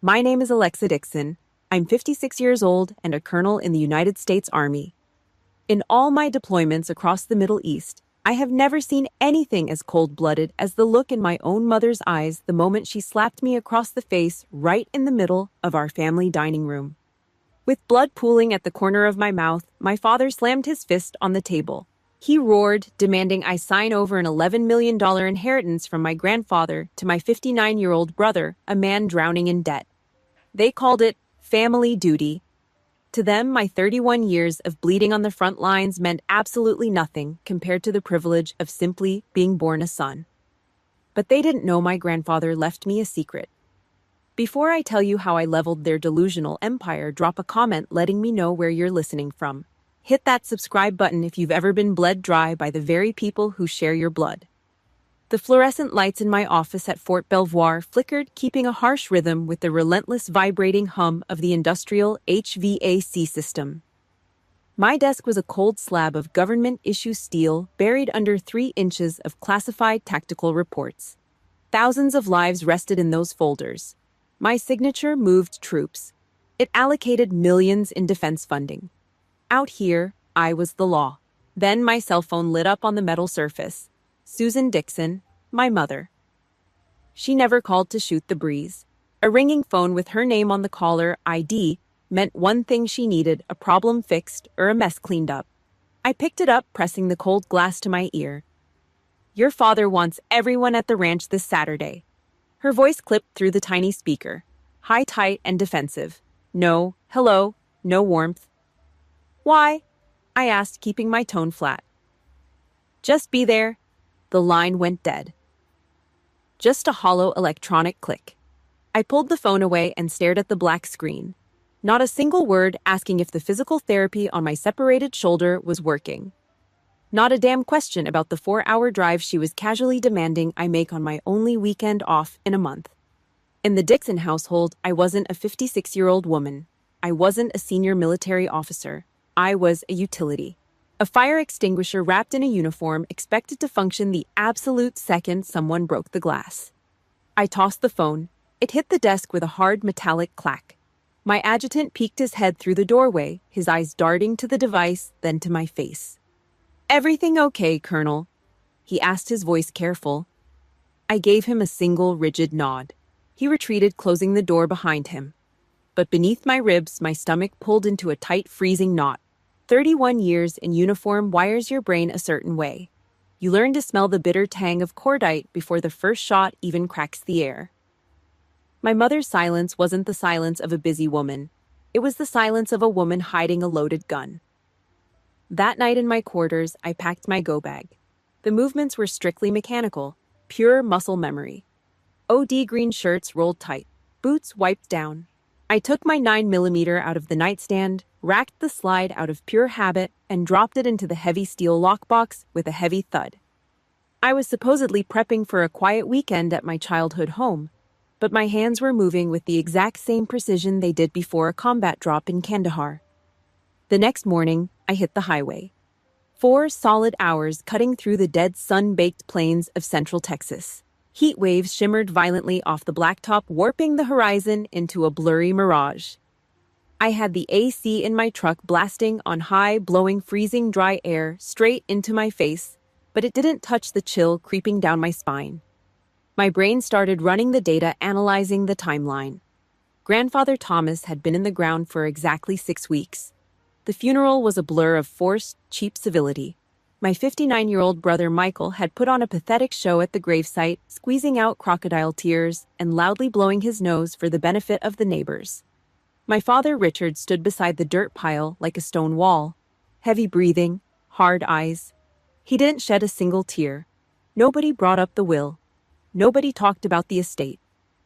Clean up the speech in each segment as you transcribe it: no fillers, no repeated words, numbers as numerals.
My name is Alexa Dixon. I'm 56 years old and a colonel in the United States Army. In all my deployments across the Middle East, I have never seen anything as cold-blooded as the look in my own mother's eyes the moment she slapped me across the face right in the middle of our family dining room. With blood pooling at the corner of my mouth, my father slammed his fist on the table. He roared, demanding I sign over an $11 million inheritance from my grandfather to my 59-year-old brother, a man drowning in debt. They called it family duty. To them, my 31 years of bleeding on the front lines meant absolutely nothing compared to the privilege of simply being born a son. But they didn't know my grandfather left me a secret. Before I tell you how I leveled their delusional empire, drop a comment letting me know where you're listening from. Hit that subscribe button if you've ever been bled dry by the very people who share your blood. The fluorescent lights in my office at Fort Belvoir flickered, keeping a harsh rhythm with the relentless vibrating hum of the industrial HVAC system. My desk was a cold slab of government-issue steel buried under 3 inches of classified tactical reports. Thousands of lives rested in those folders. My signature moved troops. It allocated millions in defense funding. Out here, I was the law. Then my cell phone lit up on the metal surface. Susan Dixon, my mother. She never called to shoot the breeze. A ringing phone with her name on the caller ID meant one thing she needed: a problem fixed or a mess cleaned up. I picked it up, pressing the cold glass to my ear. Your father wants everyone at the ranch this Saturday. Her voice clipped through the tiny speaker, high, tight, and defensive. No, hello, no warmth. Why? I asked, keeping my tone flat. Just be there. The line went dead. Just a hollow electronic click. I pulled the phone away and stared at the black screen. Not a single word asking if the physical therapy on my separated shoulder was working. Not a damn question about the 4-hour drive she was casually demanding I make on my only weekend off in a month. In the Dixon household, I wasn't a 56-year-old woman. I wasn't a senior military officer. I was a utility. A fire extinguisher wrapped in a uniform, expected to function the absolute second someone broke the glass. I tossed the phone. It hit the desk with a hard metallic clack. My adjutant peeked his head through the doorway, his eyes darting to the device, then to my face. Everything okay, Colonel? He asked, his voice careful. I gave him a single rigid nod. He retreated, closing the door behind him. But beneath my ribs, my stomach pulled into a tight, freezing knot. 31 years in uniform wires your brain a certain way. You learn to smell the bitter tang of cordite before the first shot even cracks the air. My mother's silence wasn't the silence of a busy woman. It was the silence of a woman hiding a loaded gun. That night in my quarters, I packed my go bag. The movements were strictly mechanical, pure muscle memory. OD green shirts rolled tight, boots wiped down. I took my 9mm out of the nightstand, racked the slide out of pure habit, and dropped it into the heavy steel lockbox with a heavy thud. I was supposedly prepping for a quiet weekend at my childhood home, but my hands were moving with the exact same precision they did before a combat drop in Kandahar. The next morning, I hit the highway. 4 solid hours cutting through the dead sun-baked plains of central Texas. Heat waves shimmered violently off the blacktop, warping the horizon into a blurry mirage. I had the AC in my truck blasting on high, blowing freezing dry air straight into my face, but it didn't touch the chill creeping down my spine. My brain started running the data, analyzing the timeline. Grandfather Thomas had been in the ground for exactly 6 weeks. The funeral was a blur of forced, cheap civility. My 59-year-old brother Michael had put on a pathetic show at the gravesite, squeezing out crocodile tears and loudly blowing his nose for the benefit of the neighbors. My father Richard stood beside the dirt pile like a stone wall, heavy breathing, hard eyes. He didn't shed a single tear. Nobody brought up the will. Nobody talked about the estate.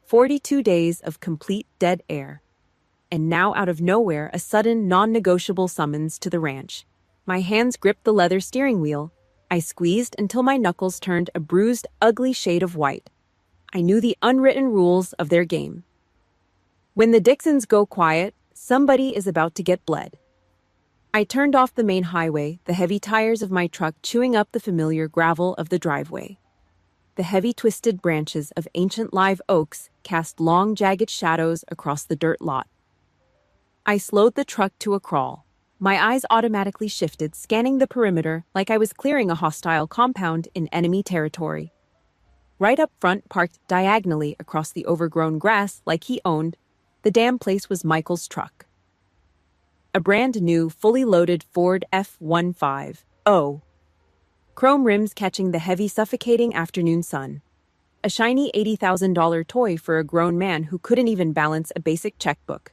42 days of complete dead air. And now, out of nowhere, a sudden, non-negotiable summons to the ranch. My hands gripped the leather steering wheel. I squeezed until my knuckles turned a bruised, ugly shade of white. I knew the unwritten rules of their game. When the Dixons go quiet, somebody is about to get bled. I turned off the main highway, the heavy tires of my truck chewing up the familiar gravel of the driveway. The heavy twisted branches of ancient live oaks cast long, jagged shadows across the dirt lot. I slowed the truck to a crawl. My eyes automatically shifted, scanning the perimeter like I was clearing a hostile compound in enemy territory. Right up front, parked diagonally across the overgrown grass like he owned, the damn place was Michael's truck. A brand new, fully loaded Ford F-15. Chrome rims catching the heavy, suffocating afternoon sun. A shiny $80,000 toy for a grown man who couldn't even balance a basic checkbook.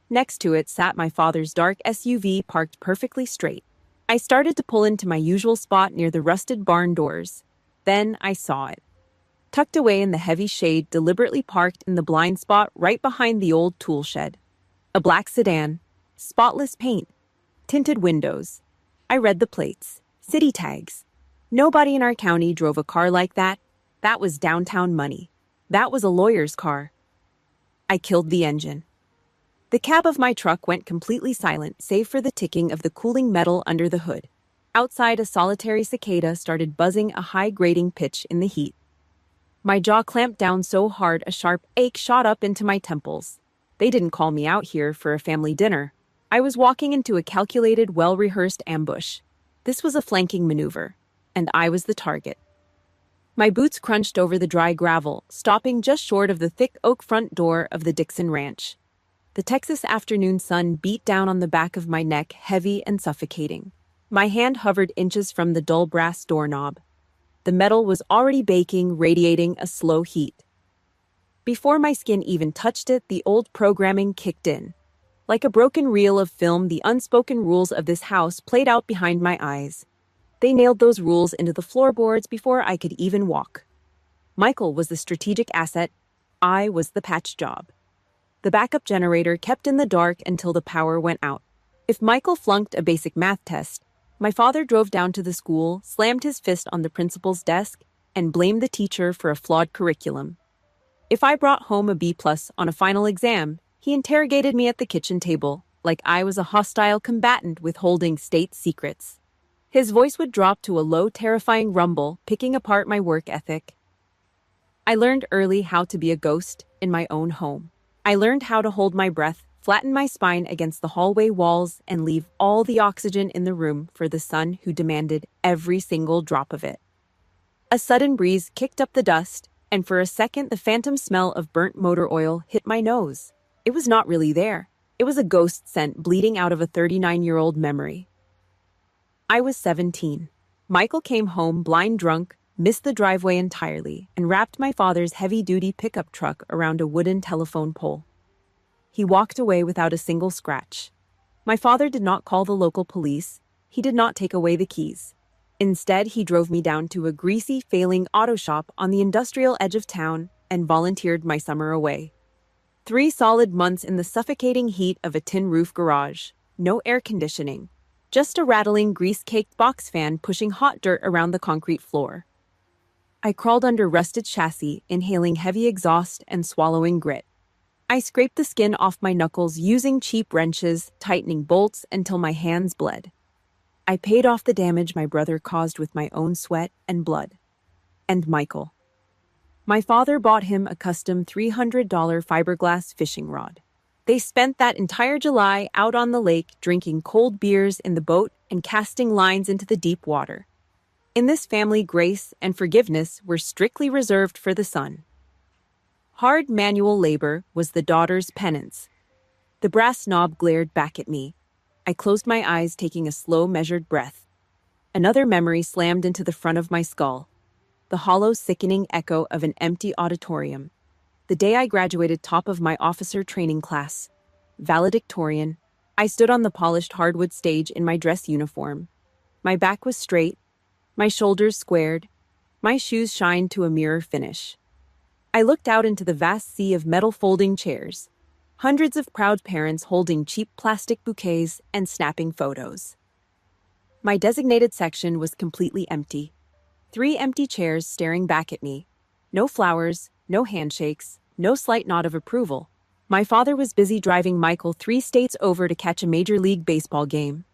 Next to it sat my father's dark SUV parked perfectly straight. I started to pull into my usual spot near the rusted barn doors. Then I saw it. Tucked away in the heavy shade, deliberately parked in the blind spot right behind the old tool shed. A black sedan, spotless paint, tinted windows. I read the plates, city tags. Nobody in our county drove a car like that. That was downtown money. That was a lawyer's car. I killed the engine. The cab of my truck went completely silent, save for the ticking of the cooling metal under the hood. Outside, a solitary cicada started buzzing a high grating pitch in the heat. My jaw clamped down so hard a sharp ache shot up into my temples. They didn't call me out here for a family dinner. I was walking into a calculated, well-rehearsed ambush. This was a flanking maneuver, and I was the target. My boots crunched over the dry gravel, stopping just short of the thick oak front door of the Dixon Ranch. The Texas afternoon sun beat down on the back of my neck, heavy and suffocating. My hand hovered inches from the dull brass doorknob. The metal was already baking, radiating a slow heat. Before my skin even touched it, the old programming kicked in. Like a broken reel of film, the unspoken rules of this house played out behind my eyes. They nailed those rules into the floorboards before I could even walk. Michael was the strategic asset. I was the patch job. The backup generator kept in the dark until the power went out. If Michael flunked a basic math test, my father drove down to the school, slammed his fist on the principal's desk, and blamed the teacher for a flawed curriculum. If I brought home a B+ on a final exam, he interrogated me at the kitchen table, like I was a hostile combatant withholding state secrets. His voice would drop to a low, terrifying rumble, picking apart my work ethic. I learned early how to be a ghost in my own home. I learned how to hold my breath, flatten my spine against the hallway walls, and leave all the oxygen in the room for the son who demanded every single drop of it. A sudden breeze kicked up the dust, and for a second the phantom smell of burnt motor oil hit my nose. It was not really there. It was a ghost scent bleeding out of a 39-year-old memory. I was 17. Michael came home blind drunk, missed the driveway entirely, and wrapped my father's heavy-duty pickup truck around a wooden telephone pole. He walked away without a single scratch. My father did not call the local police. He did not take away the keys. Instead, he drove me down to a greasy, failing auto shop on the industrial edge of town and volunteered my summer away. 3 solid months in the suffocating heat of a tin roof garage. No air conditioning. Just a rattling, grease-caked box fan pushing hot dirt around the concrete floor. I crawled under rusted chassis, inhaling heavy exhaust and swallowing grit. I scraped the skin off my knuckles using cheap wrenches, tightening bolts until my hands bled. I paid off the damage my brother caused with my own sweat and blood. And Michael. My father bought him a custom $300 fiberglass fishing rod. They spent that entire July out on the lake drinking cold beers in the boat and casting lines into the deep water. In this family, grace and forgiveness were strictly reserved for the son. Hard manual labor was the daughter's penance. The brass knob glared back at me. I closed my eyes, taking a slow, measured breath. Another memory slammed into the front of my skull. The hollow, sickening echo of an empty auditorium. The day I graduated top of my officer training class. Valedictorian. I stood on the polished hardwood stage in my dress uniform. My back was straight, my shoulders squared, my shoes shined to a mirror finish. I looked out into the vast sea of metal folding chairs, hundreds of proud parents holding cheap plastic bouquets and snapping photos. My designated section was completely empty. 3 empty chairs staring back at me. No flowers, no handshakes, no slight nod of approval. My father was busy driving Michael 3 states over to catch a Major League Baseball game.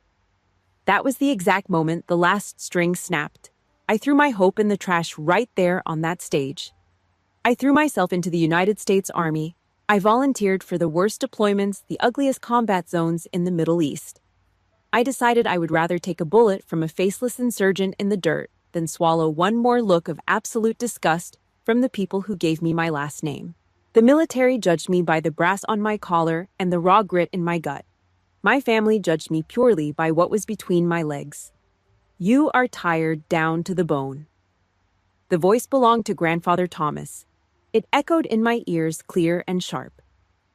That was the exact moment the last string snapped. I threw my hope in the trash right there on that stage. I threw myself into the United States Army. I volunteered for the worst deployments, the ugliest combat zones in the Middle East. I decided I would rather take a bullet from a faceless insurgent in the dirt than swallow one more look of absolute disgust from the people who gave me my last name. The military judged me by the brass on my collar and the raw grit in my gut. My family judged me purely by what was between my legs. You are tired down to the bone. The voice belonged to Grandfather Thomas. It echoed in my ears clear and sharp.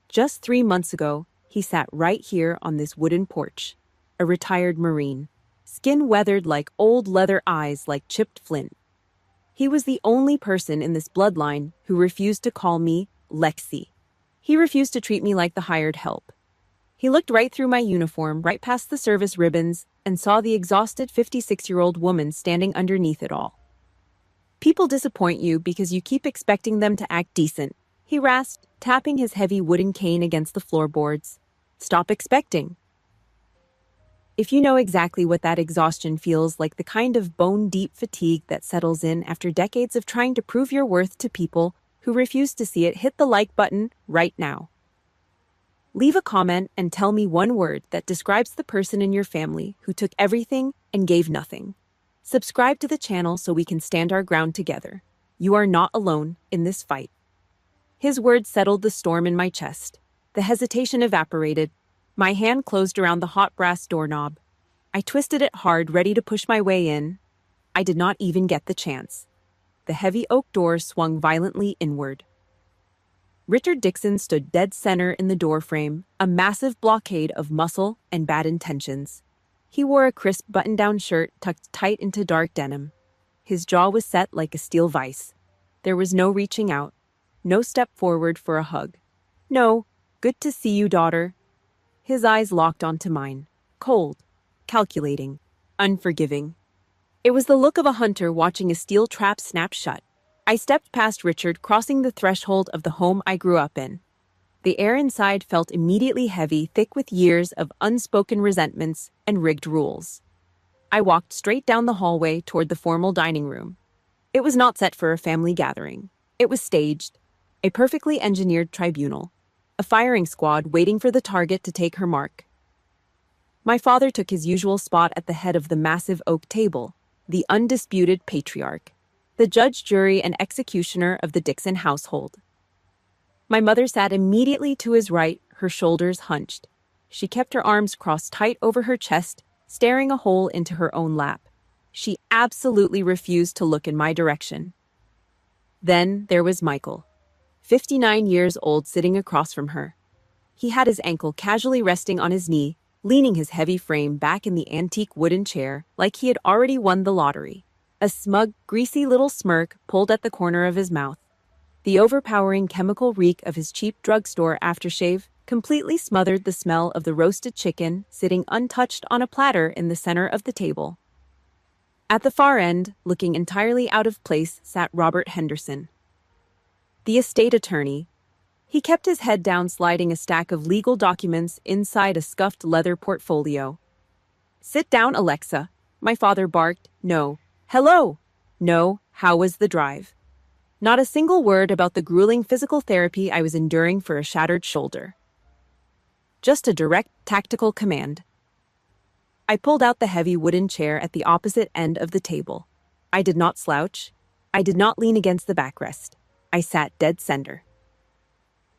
Just 3 months ago, he sat right here on this wooden porch, a retired Marine, skin weathered like old leather, eyes like chipped flint. He was the only person in this bloodline who refused to call me Lexi. He refused to treat me like the hired help. He looked right through my uniform, right past the service ribbons, and saw the exhausted 56-year-old woman standing underneath it all. People disappoint you because you keep expecting them to act decent, he rasped, tapping his heavy wooden cane against the floorboards. Stop expecting. If you know exactly what that exhaustion feels like, the kind of bone-deep fatigue that settles in after decades of trying to prove your worth to people who refuse to see it, hit the like button right now. Leave a comment and tell me one word that describes the person in your family who took everything and gave nothing. Subscribe to the channel so we can stand our ground together. You are not alone in this fight. His words settled the storm in my chest. The hesitation evaporated. My hand closed around the hot brass doorknob. I twisted it hard, ready to push my way in. I did not even get the chance. The heavy oak door swung violently inward. Richard Dixon stood dead center in the doorframe, a massive blockade of muscle and bad intentions. He wore a crisp button-down shirt tucked tight into dark denim. His jaw was set like a steel vise. There was no reaching out, no step forward for a hug. No, good to see you, daughter. His eyes locked onto mine, cold, calculating, unforgiving. It was the look of a hunter watching a steel trap snap shut. I stepped past Richard, crossing the threshold of the home I grew up in. The air inside felt immediately heavy, thick with years of unspoken resentments and rigged rules. I walked straight down the hallway toward the formal dining room. It was not set for a family gathering. It was staged, a perfectly engineered tribunal, a firing squad waiting for the target to take her mark. My father took his usual spot at the head of the massive oak table, the undisputed patriarch, the judge, jury, and executioner of the Dixon household. My mother sat immediately to his right, her shoulders hunched. She kept her arms crossed tight over her chest, staring a hole into her own lap. She absolutely refused to look in my direction. Then there was Michael, 59 years old, sitting across from her. He had his ankle casually resting on his knee, leaning his heavy frame back in the antique wooden chair like he had already won the lottery. A smug, greasy little smirk pulled at the corner of his mouth. The overpowering chemical reek of his cheap drugstore aftershave completely smothered the smell of the roasted chicken sitting untouched on a platter in the center of the table. At the far end, looking entirely out of place, sat Robert Henderson, the estate attorney. He kept his head down, sliding a stack of legal documents inside a scuffed leather portfolio. "Sit down, Alexa," my father barked. "No. Hello. No, how was the drive?" Not a single word about the grueling physical therapy I was enduring for a shattered shoulder. Just a direct, tactical command. I pulled out the heavy wooden chair at the opposite end of the table. I did not slouch. I did not lean against the backrest. I sat dead center.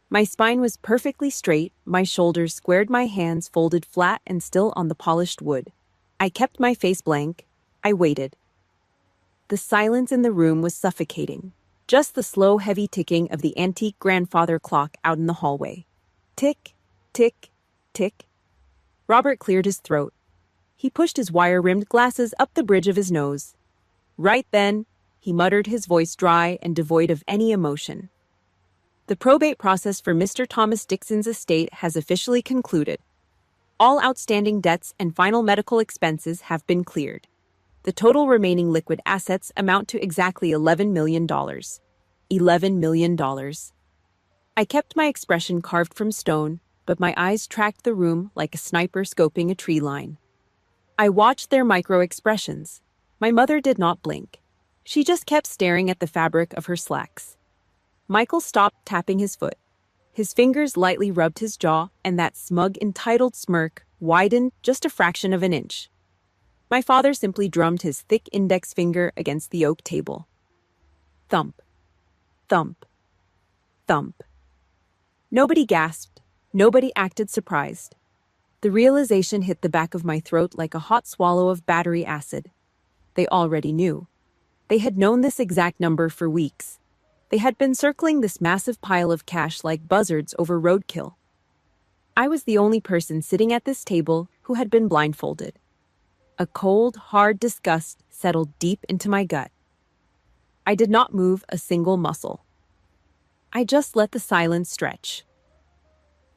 My spine was perfectly straight, my shoulders squared, my hands folded flat and still on the polished wood. I kept my face blank. I waited. The silence in the room was suffocating. Just the slow, heavy ticking of the antique grandfather clock out in the hallway. Tick, tick, tick. Robert cleared his throat. He pushed his wire-rimmed glasses up the bridge of his nose. "Right then," he muttered, his voice dry and devoid of any emotion. "The probate process for Mr. Thomas Dixon's estate has officially concluded. All outstanding debts and final medical expenses have been cleared. The total remaining liquid assets amount to exactly $11 million. $11 million. I kept my expression carved from stone, but my eyes tracked the room like a sniper scoping a tree line. I watched their micro-expressions. My mother did not blink. She just kept staring at the fabric of her slacks. Michael stopped tapping his foot. His fingers lightly rubbed his jaw, and that smug, entitled smirk widened just a fraction of an inch. My father simply drummed his thick index finger against the oak table. Thump, thump, thump. Nobody gasped. Nobody acted surprised. The realization hit the back of my throat like a hot swallow of battery acid. They already knew. They had known this exact number for weeks. They had been circling this massive pile of cash like buzzards over roadkill. I was the only person sitting at this table who had been blindfolded. A cold, hard disgust settled deep into my gut. I did not move a single muscle. I just let the silence stretch.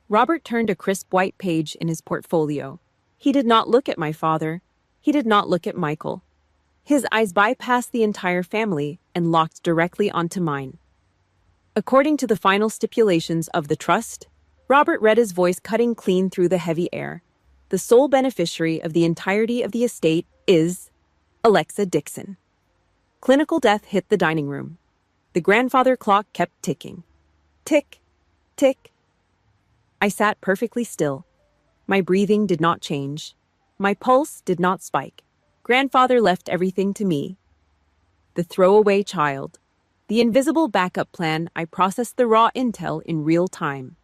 Robert turned a crisp white page in his portfolio. He did not look at my father. He did not look at Michael. His eyes bypassed the entire family and locked directly onto mine. According to the final stipulations of the trust, Robert read, his voice cutting clean through the heavy air. The sole beneficiary of the entirety of the estate is Alexa Dixon. Clinical death hit the dining room. The grandfather clock kept ticking. Tick, tick. I sat perfectly still. My breathing did not change. My pulse did not spike. Grandfather left everything to me. The throwaway child. The invisible backup plan. I processed the raw intel in real time.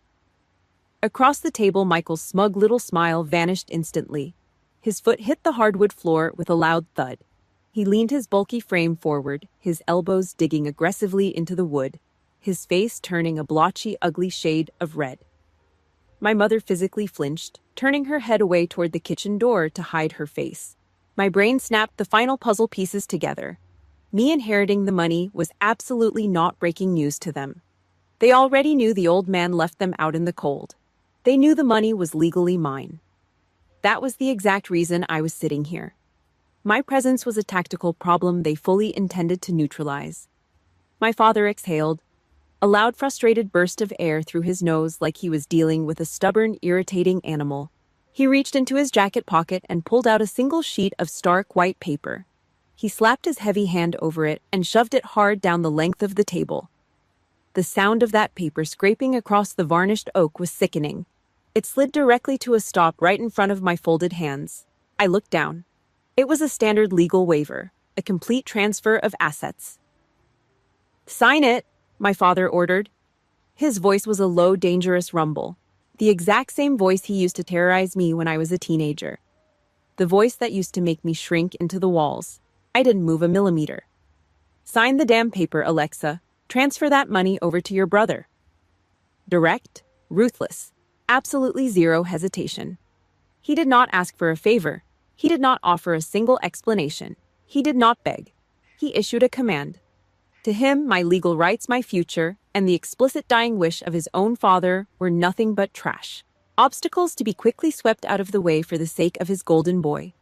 Across the table, Michael's smug little smile vanished instantly. His foot hit the hardwood floor with a loud thud. He leaned his bulky frame forward, his elbows digging aggressively into the wood, his face turning a blotchy, ugly shade of red. My mother physically flinched, turning her head away toward the kitchen door to hide her face. My brain snapped the final puzzle pieces together. Me inheriting the money was absolutely not breaking news to them. They already knew the old man left them out in the cold. They knew the money was legally mine. That was the exact reason I was sitting here. My presence was a tactical problem they fully intended to neutralize. My father exhaled, a loud, frustrated burst of air through his nose like he was dealing with a stubborn, irritating animal. He reached into his jacket pocket and pulled out a single sheet of stark white paper. He slapped his heavy hand over it and shoved it hard down the length of the table. The sound of that paper scraping across the varnished oak was sickening. It slid directly to a stop right in front of my folded hands. I looked down. It was a standard legal waiver, a complete transfer of assets. "Sign it," my father ordered. His voice was a low, dangerous rumble, the exact same voice he used to terrorize me when I was a teenager. The voice that used to make me shrink into the walls. I didn't move a millimeter. "Sign the damn paper, Alexa. Transfer that money over to your brother." Direct, ruthless, absolutely zero hesitation. He did not ask for a favor. He did not offer a single explanation. He did not beg. He issued a command. To him, my legal rights, my future, and the explicit dying wish of his own father were nothing but trash. Obstacles to be quickly swept out of the way for the sake of his golden boy.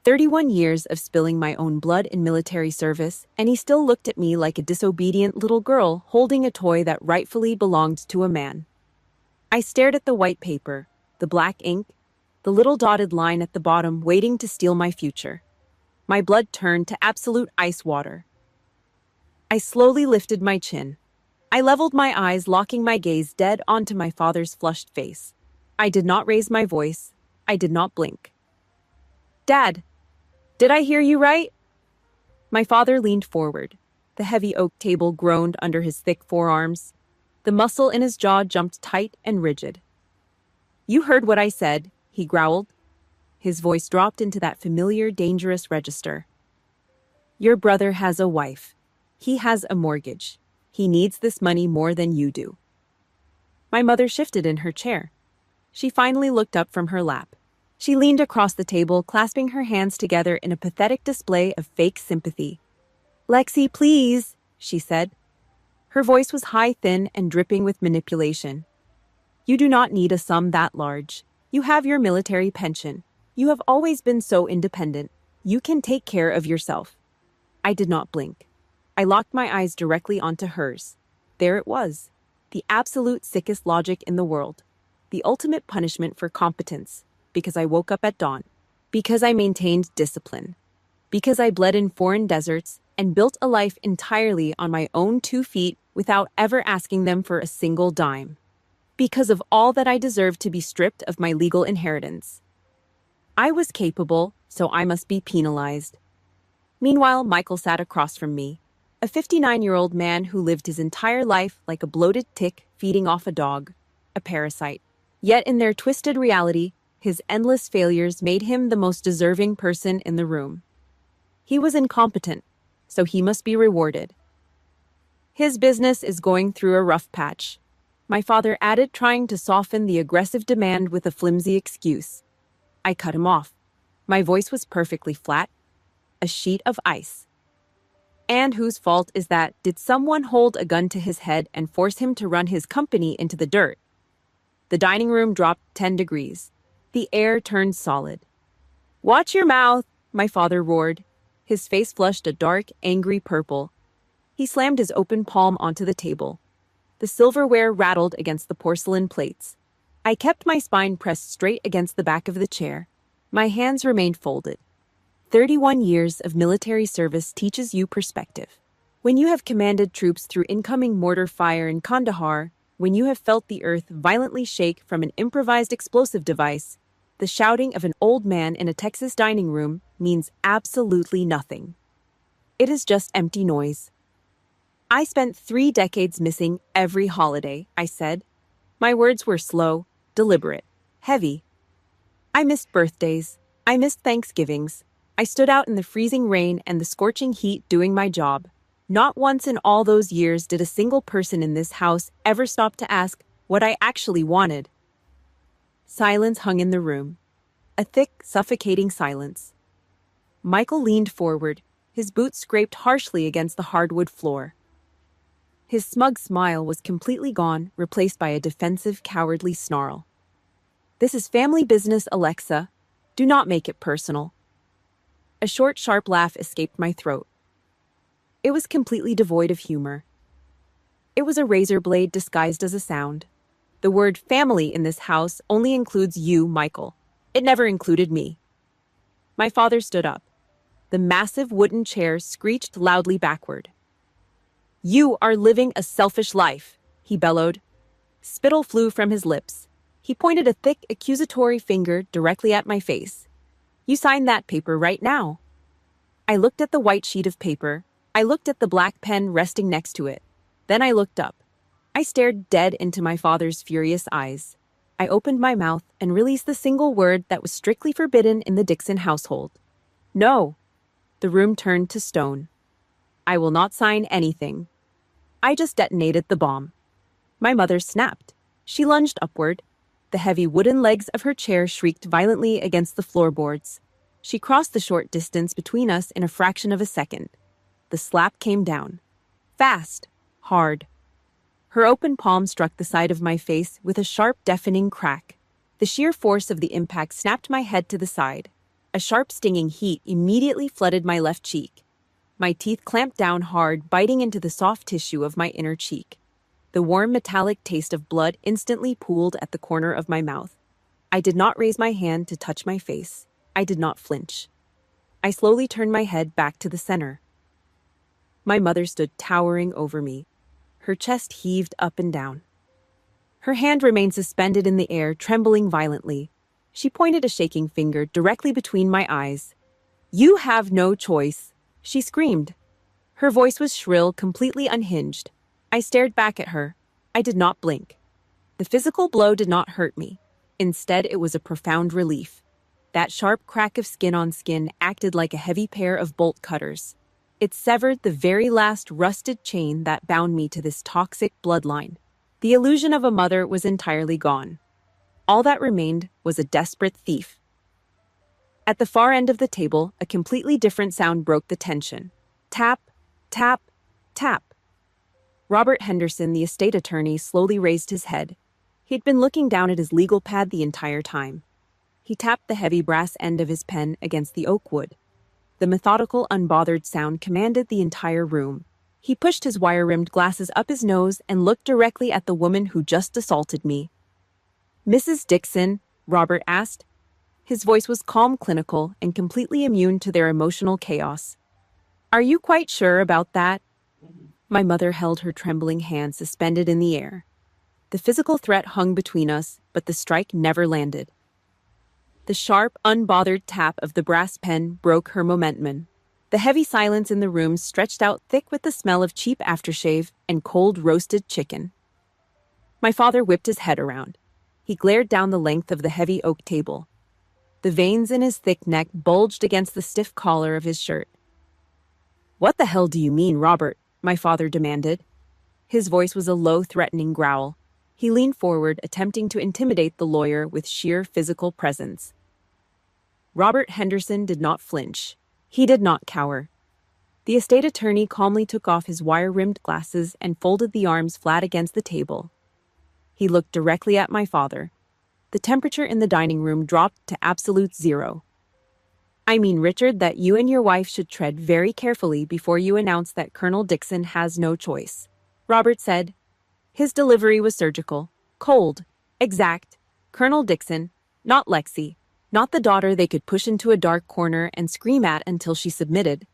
31 years of spilling my own blood in military service, and he still looked at me like a disobedient little girl holding a toy that rightfully belonged to a man. I stared at the white paper, the black ink, the little dotted line at the bottom waiting to steal my future. My blood turned to absolute ice water. I slowly lifted my chin. I leveled my eyes, locking my gaze dead onto my father's flushed face. I did not raise my voice. I did not blink. "Dad, did I hear you right?" My father leaned forward. The heavy oak table groaned under his thick forearms. The muscle in his jaw jumped tight and rigid. "You heard what I said," he growled. His voice dropped into that familiar, dangerous register. "Your brother has a wife. He has a mortgage. He needs this money more than you do." My mother shifted in her chair. She finally looked up from her lap. She leaned across the table, clasping her hands together in a pathetic display of fake sympathy. "Lexi, please," she said. Her voice was high, thin, and dripping with manipulation. "You do not need a sum that large. You have your military pension. You have always been so independent. You can take care of yourself." I did not blink. I locked my eyes directly onto hers. There it was, the absolute sickest logic in the world, the ultimate punishment for competence, because I woke up at dawn, because I maintained discipline, because I bled in foreign deserts and built a life entirely on my own 2 feet without ever asking them for a single dime. Because of all that I deserved to be stripped of my legal inheritance. I was capable, so I must be penalized. Meanwhile, Michael sat across from me, a 59-year-old man who lived his entire life like a bloated tick feeding off a dog, a parasite. Yet in their twisted reality, his endless failures made him the most deserving person in the room. He was incompetent, so he must be rewarded. His business is going through a rough patch, my father added, trying to soften the aggressive demand with a flimsy excuse. I cut him off. My voice was perfectly flat, a sheet of ice. And whose fault is that? Did someone hold a gun to his head and force him to run his company into the dirt? The dining room dropped 10 degrees. The air turned solid. "Watch your mouth," my father roared. His face flushed a dark, angry purple. He slammed his open palm onto the table. The silverware rattled against the porcelain plates. I kept my spine pressed straight against the back of the chair. My hands remained folded. 31 years of military service teaches you perspective. When you have commanded troops through incoming mortar fire in Kandahar, when you have felt the earth violently shake from an improvised explosive device, the shouting of an old man in a Texas dining room means absolutely nothing. It is just empty noise. I spent 3 decades missing every holiday, I said. My words were slow, deliberate, heavy. I missed birthdays. I missed Thanksgivings. I stood out in the freezing rain and the scorching heat doing my job. Not once in all those years did a single person in this house ever stop to ask what I actually wanted. Silence hung in the room. A thick, suffocating silence. Michael leaned forward. His boots scraped harshly against the hardwood floor. His smug smile was completely gone, replaced by a defensive, cowardly snarl. "This is family business, Alexa. Do not make it personal." A short, sharp laugh escaped my throat. It was completely devoid of humor. It was a razor blade disguised as a sound. The word family in this house only includes you, Michael. It never included me. My father stood up. The massive wooden chair screeched loudly backward. "You are living a selfish life," he bellowed. Spittle flew from his lips. He pointed a thick, accusatory finger directly at my face. "You sign that paper right now." I looked at the white sheet of paper. I looked at the black pen resting next to it. Then I looked up. I stared dead into my father's furious eyes. I opened my mouth and released the single word that was strictly forbidden in the Dixon household. "No." The room turned to stone. "I will not sign anything." I just detonated the bomb. My mother snapped. She lunged upward. The heavy wooden legs of her chair shrieked violently against the floorboards. She crossed the short distance between us in a fraction of a second. The slap came down. Fast. Hard. Her open palm struck the side of my face with a sharp, deafening crack. The sheer force of the impact snapped my head to the side. A sharp, stinging heat immediately flooded my left cheek. My teeth clamped down hard, biting into the soft tissue of my inner cheek. The warm, metallic taste of blood instantly pooled at the corner of my mouth. I did not raise my hand to touch my face. I did not flinch. I slowly turned my head back to the center. My mother stood towering over me. Her chest heaved up and down. Her hand remained suspended in the air, trembling violently. She pointed a shaking finger directly between my eyes. "You have no choice," she screamed. Her voice was shrill, completely unhinged. I stared back at her. I did not blink. The physical blow did not hurt me. Instead, it was a profound relief. That sharp crack of skin on skin acted like a heavy pair of bolt cutters. It severed the very last rusted chain that bound me to this toxic bloodline. The illusion of a mother was entirely gone. All that remained was a desperate thief. At the far end of the table, a completely different sound broke the tension. Tap, tap, tap. Robert Henderson, the estate attorney, slowly raised his head. He'd been looking down at his legal pad the entire time. He tapped the heavy brass end of his pen against the oak wood. The methodical, unbothered sound commanded the entire room. He pushed his wire-rimmed glasses up his nose and looked directly at the woman who just assaulted me. "Mrs. Dixon?" Robert asked. His voice was calm, clinical, and completely immune to their emotional chaos. Are you quite sure about that? My mother held her trembling hand suspended in the air. The physical threat hung between us, but the strike never landed. The sharp, unbothered tap of the brass pen broke her momentum. The heavy silence in the room stretched out thick with the smell of cheap aftershave and cold roasted chicken. My father whipped his head around. He glared down the length of the heavy oak table. The veins in his thick neck bulged against the stiff collar of his shirt. "What the hell do you mean, Robert?" my father demanded. His voice was a low, threatening growl. He leaned forward, attempting to intimidate the lawyer with sheer physical presence. Robert Henderson did not flinch. He did not cower. The estate attorney calmly took off his wire-rimmed glasses and folded the arms flat against the table. He looked directly at my father. The temperature in the dining room dropped to absolute zero. "I mean, Richard, that you and your wife should tread very carefully before you announce that Colonel Dixon has no choice," Robert said. His delivery was surgical, cold, exact. Colonel Dixon, not Lexi, not the daughter they could push into a dark corner and scream at until she submitted,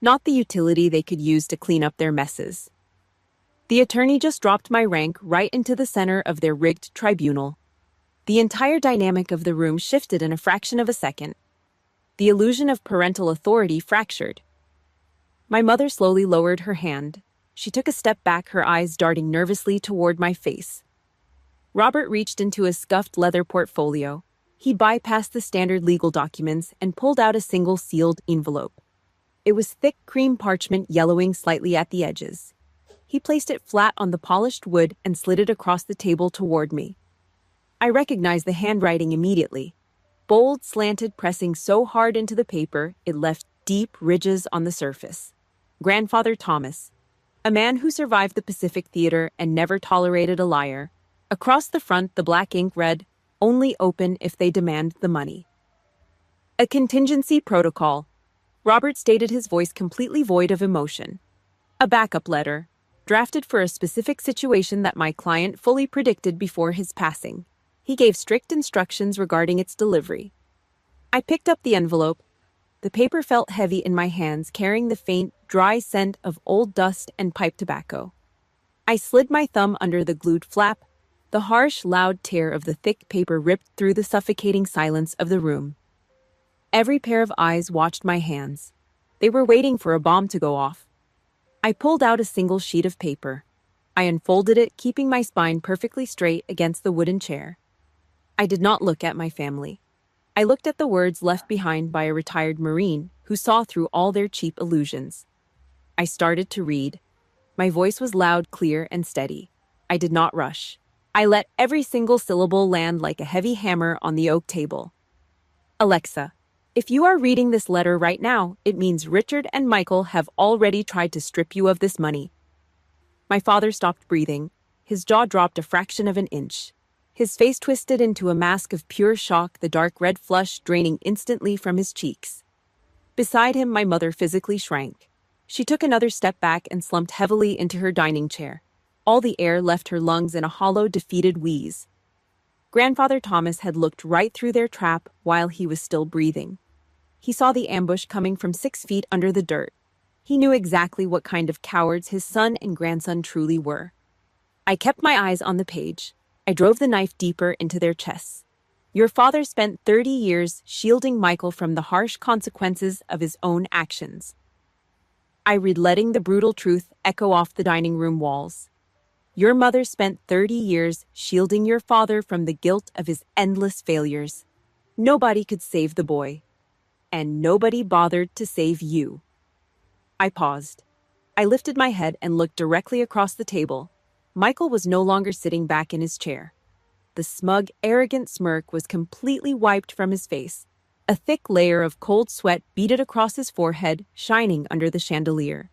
not the utility they could use to clean up their messes. The attorney just dropped my rank right into the center of their rigged tribunal. The entire dynamic of the room shifted in a fraction of a second. The illusion of parental authority fractured. My mother slowly lowered her hand. She took a step back, her eyes darting nervously toward my face. Robert reached into his scuffed leather portfolio. He bypassed the standard legal documents and pulled out a single sealed envelope. It was thick cream parchment, yellowing slightly at the edges. He placed it flat on the polished wood and slid it across the table toward me. I recognized the handwriting immediately. Bold, slanted, pressing so hard into the paper, it left deep ridges on the surface. Grandfather Thomas, a man who survived the Pacific Theater and never tolerated a liar. Across the front, the black ink read, "Only open if they demand the money." A contingency protocol. Robert stated, his voice completely void of emotion. A backup letter, drafted for a specific situation that my client fully predicted before his passing. He gave strict instructions regarding its delivery. I picked up the envelope. The paper felt heavy in my hands, carrying the faint, dry scent of old dust and pipe tobacco. I slid my thumb under the glued flap. The harsh, loud tear of the thick paper ripped through the suffocating silence of the room. Every pair of eyes watched my hands. They were waiting for a bomb to go off. I pulled out a single sheet of paper. I unfolded it, keeping my spine perfectly straight against the wooden chair. I did not look at my family. I looked at the words left behind by a retired Marine who saw through all their cheap illusions. I started to read. My voice was loud, clear, and steady. I did not rush. I let every single syllable land like a heavy hammer on the oak table. "Alexa, if you are reading this letter right now, it means Richard and Michael have already tried to strip you of this money." My father stopped breathing. His jaw dropped a fraction of an inch. His face twisted into a mask of pure shock, the dark red flush draining instantly from his cheeks. Beside him, my mother physically shrank. She took another step back and slumped heavily into her dining chair. All the air left her lungs in a hollow, defeated wheeze. Grandfather Thomas had looked right through their trap while he was still breathing. He saw the ambush coming from 6 feet under the dirt. He knew exactly what kind of cowards his son and grandson truly were. I kept my eyes on the page. I drove the knife deeper into their chests. Your father spent 30 years shielding Michael from the harsh consequences of his own actions. I read, letting the brutal truth echo off the dining room walls. Your mother spent 30 years shielding your father from the guilt of his endless failures. Nobody could save the boy. And nobody bothered to save you. I paused. I lifted my head and looked directly across the table. Michael was no longer sitting back in his chair. The smug, arrogant smirk was completely wiped from his face. A thick layer of cold sweat beaded across his forehead, shining under the chandelier.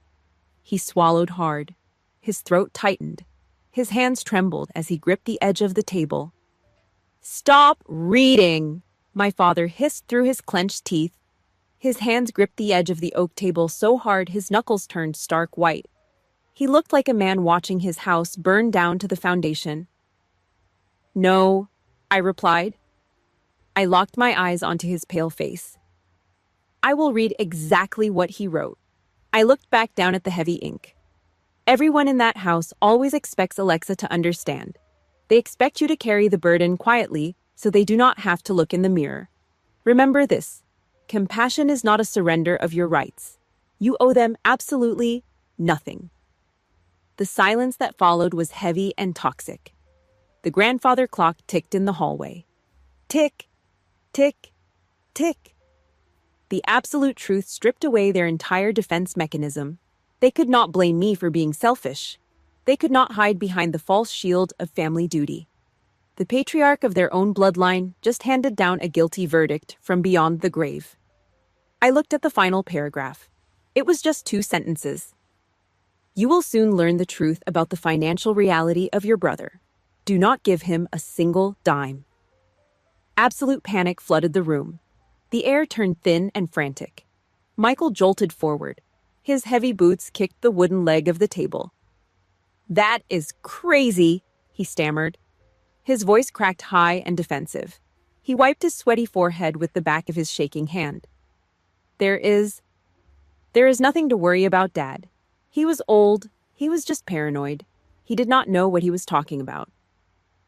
He swallowed hard. His throat tightened. His hands trembled as he gripped the edge of the table. "Stop reading!" my father hissed through his clenched teeth. His hands gripped the edge of the oak table so hard his knuckles turned stark white. He looked like a man watching his house burn down to the foundation. "No," I replied. I locked my eyes onto his pale face. "I will read exactly what he wrote. I looked back down at the heavy ink. Everyone in that house always expects Alexa to understand. They expect you to carry the burden quietly so they do not have to look in the mirror. Remember this: compassion is not a surrender of your rights. You owe them absolutely nothing. The silence that followed was heavy and toxic. The grandfather clock ticked in the hallway. Tick, tick, tick. The absolute truth stripped away their entire defense mechanism. They could not blame me for being selfish. They could not hide behind the false shield of family duty. The patriarch of their own bloodline just handed down a guilty verdict from beyond the grave. I looked at the final paragraph. It was just 2 sentences. You will soon learn the truth about the financial reality of your brother. Do not give him a single dime. Absolute panic flooded the room. The air turned thin and frantic. Michael jolted forward. His heavy boots kicked the wooden leg of the table. "That is crazy," he stammered. His voice cracked high and defensive. He wiped his sweaty forehead with the back of his shaking hand. There is nothing to worry about, Dad. He was old. He was just paranoid. He did not know what he was talking about.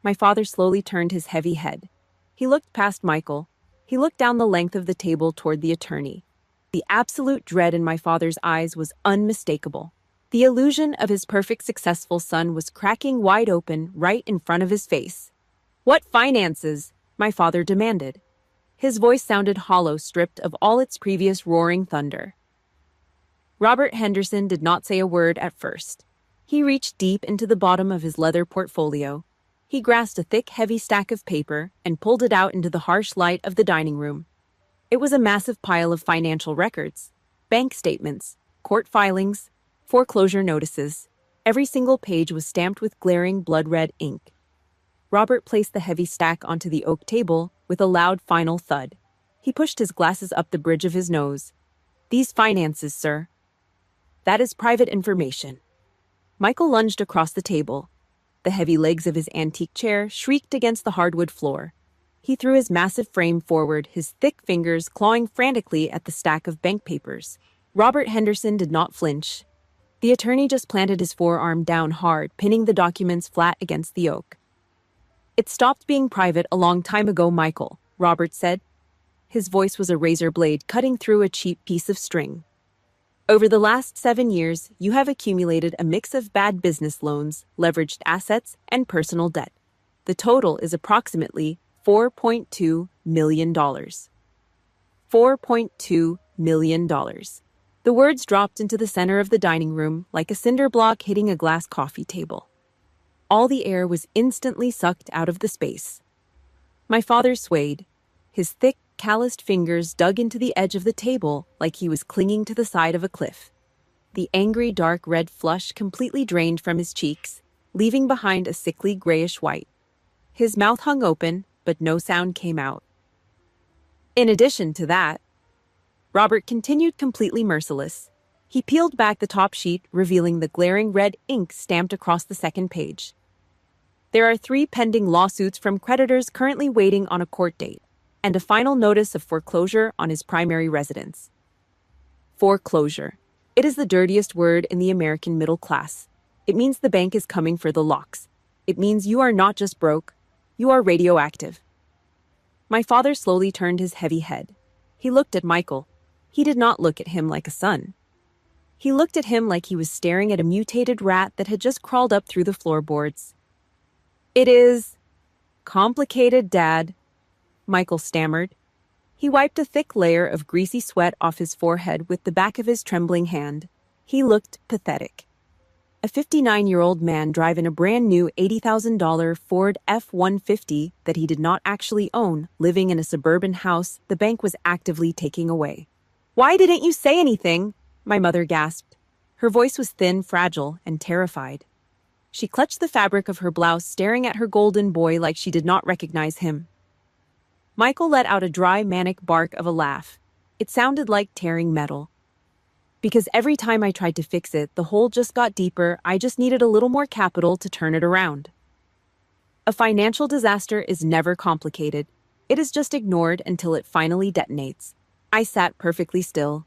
My father slowly turned his heavy head. He looked past Michael. He looked down the length of the table toward the attorney. The absolute dread in my father's eyes was unmistakable. The illusion of his perfect successful son was cracking wide open right in front of his face. "What finances?" my father demanded. His voice sounded hollow, stripped of all its previous roaring thunder. Robert Henderson did not say a word at first. He reached deep into the bottom of his leather portfolio. He grasped a thick, heavy stack of paper and pulled it out into the harsh light of the dining room. It was a massive pile of financial records, bank statements, court filings, foreclosure notices. Every single page was stamped with glaring blood-red ink. Robert placed the heavy stack onto the oak table with a loud final thud. He pushed his glasses up the bridge of his nose. "These finances, sir. That is private information." Michael lunged across the table. The heavy legs of his antique chair shrieked against the hardwood floor. He threw his massive frame forward, his thick fingers clawing frantically at the stack of bank papers. Robert Henderson did not flinch. The attorney just planted his forearm down hard, pinning the documents flat against the oak. "It stopped being private a long time ago, Michael," Robert said. His voice was a razor blade cutting through a cheap piece of string. "Over the last 7 years, you have accumulated a mix of bad business loans, leveraged assets, and personal debt. The total is approximately $4.2 million. $4.2 million. The words dropped into the center of the dining room like a cinder block hitting a glass coffee table. All the air was instantly sucked out of the space. My father swayed. His thick, calloused fingers dug into the edge of the table like he was clinging to the side of a cliff. The angry dark red flush completely drained from his cheeks, leaving behind a sickly grayish white. His mouth hung open, but no sound came out. In addition to that, Robert continued completely merciless. He peeled back the top sheet, revealing the glaring red ink stamped across the second page. There are 3 pending lawsuits from creditors currently waiting on a court date, and a final notice of foreclosure on his primary residence. Foreclosure. It is the dirtiest word in the American middle class. It means the bank is coming for the locks. It means you are not just broke, you are radioactive. My father slowly turned his heavy head. He looked at Michael. He did not look at him like a son. He looked at him like he was staring at a mutated rat that had just crawled up through the floorboards. "It is complicated, Dad," Michael stammered. He wiped a thick layer of greasy sweat off his forehead with the back of his trembling hand. He looked pathetic. A 59-year-old man driving a brand-new $80,000 Ford F-150 that he did not actually own, living in a suburban house the bank was actively taking away. "Why didn't you say anything?" my mother gasped. Her voice was thin, fragile, and terrified. She clutched the fabric of her blouse, staring at her golden boy like she did not recognize him. Michael let out a dry, manic bark of a laugh. It sounded like tearing metal. "Because every time I tried to fix it, the hole just got deeper. I just needed a little more capital to turn it around." A financial disaster is never complicated. It is just ignored until it finally detonates. I sat perfectly still.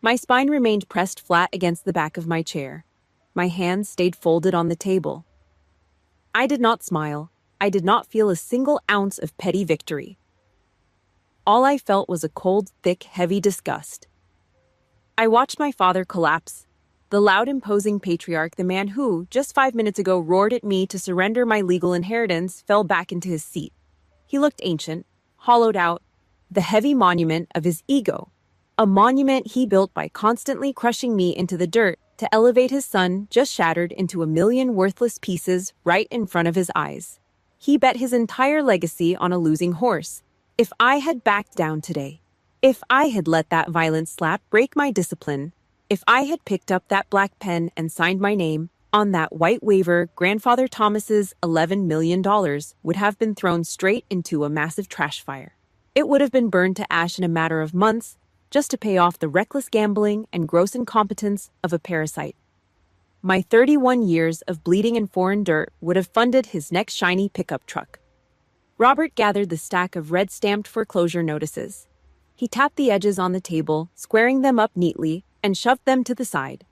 My spine remained pressed flat against the back of my chair. My hands stayed folded on the table. I did not smile. I did not feel a single ounce of petty victory. All I felt was a cold, thick, heavy disgust. I watched my father collapse. The loud, imposing patriarch, the man who, just 5 minutes ago, roared at me to surrender my legal inheritance, fell back into his seat. He looked ancient, hollowed out, the heavy monument of his ego. A monument he built by constantly crushing me into the dirt to elevate his son, just shattered into a million worthless pieces right in front of his eyes. He bet his entire legacy on a losing horse. If I had backed down today, if I had let that violent slap break my discipline, if I had picked up that black pen and signed my name on that white waiver, Grandfather Thomas's $11 million would have been thrown straight into a massive trash fire. It would have been burned to ash in a matter of months, just to pay off the reckless gambling and gross incompetence of a parasite. My 31 years of bleeding in foreign dirt would have funded his next shiny pickup truck. Robert gathered the stack of red-stamped foreclosure notices. He tapped the edges on the table, squaring them up neatly, and shoved them to the side.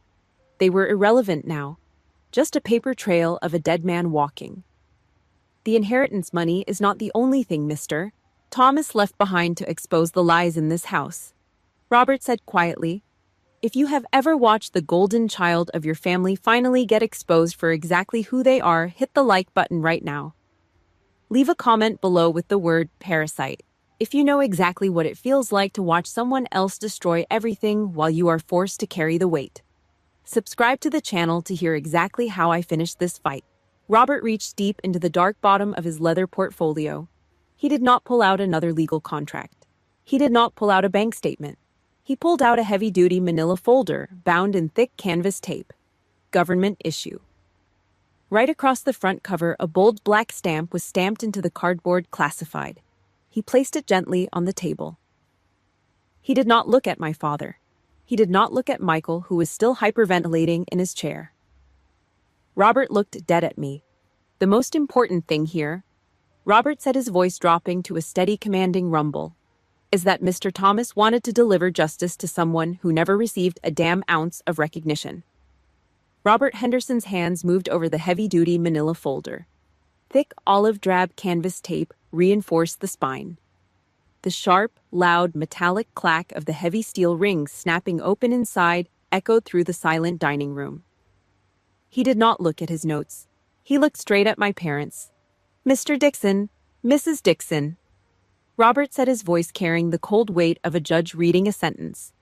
They were irrelevant now, just a paper trail of a dead man walking. The inheritance money is not the only thing, mister. Thomas left behind to expose the lies in this house. Robert said quietly, "If you have ever watched the golden child of your family finally get exposed for exactly who they are, hit the like button right now. Leave a comment below with the word parasite if you know exactly what it feels like to watch someone else destroy everything while you are forced to carry the weight. Subscribe to the channel to hear exactly how I finished this fight." Robert reached deep into the dark bottom of his leather portfolio. He did not pull out another legal contract. He did not pull out a bank statement. He pulled out a heavy-duty manila folder bound in thick canvas tape. Government issue. Right across the front cover, a bold black stamp was stamped into the cardboard classified. He placed it gently on the table. He did not look at my father. He did not look at Michael, who was still hyperventilating in his chair. Robert looked dead at me. The most important thing here, Robert said, his voice dropping to a steady, commanding rumble, is that Mr. Thomas wanted to deliver justice to someone who never received a damn ounce of recognition. Robert Henderson's hands moved over the heavy-duty manila folder. Thick olive-drab canvas tape reinforced the spine. The sharp, loud, metallic clack of the heavy steel rings snapping open inside echoed through the silent dining room. He did not look at his notes. He looked straight at my parents. "Mr. Dixon, Mrs. Dixon." Robert said, his voice carrying the cold weight of a judge reading a sentence.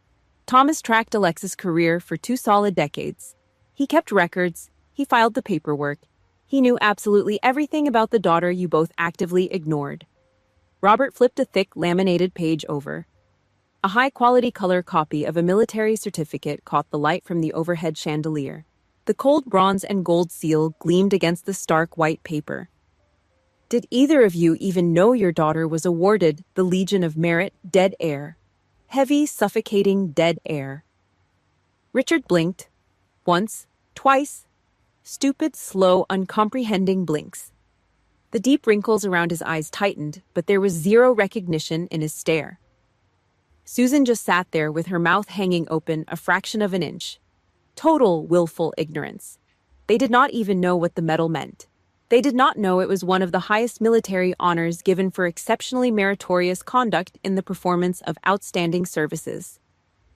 "Thomas tracked Alexa's career for 2 solid decades. He kept records. He filed the paperwork. He knew absolutely everything about the daughter you both actively ignored." Robert flipped a thick, laminated page over. A high-quality color copy of a military certificate caught the light from the overhead chandelier. The cold bronze and gold seal gleamed against the stark white paper. "Did either of you even know your daughter was awarded the Legion of Merit, dead air? Heavy, suffocating dead air." Richard blinked. Once, twice. Stupid, slow, uncomprehending blinks. The deep wrinkles around his eyes tightened, but there was zero recognition in his stare. Susan just sat there with her mouth hanging open a fraction of an inch. Total willful ignorance. They did not even know what the medal meant. They did not know it was one of the highest military honors given for exceptionally meritorious conduct in the performance of outstanding services.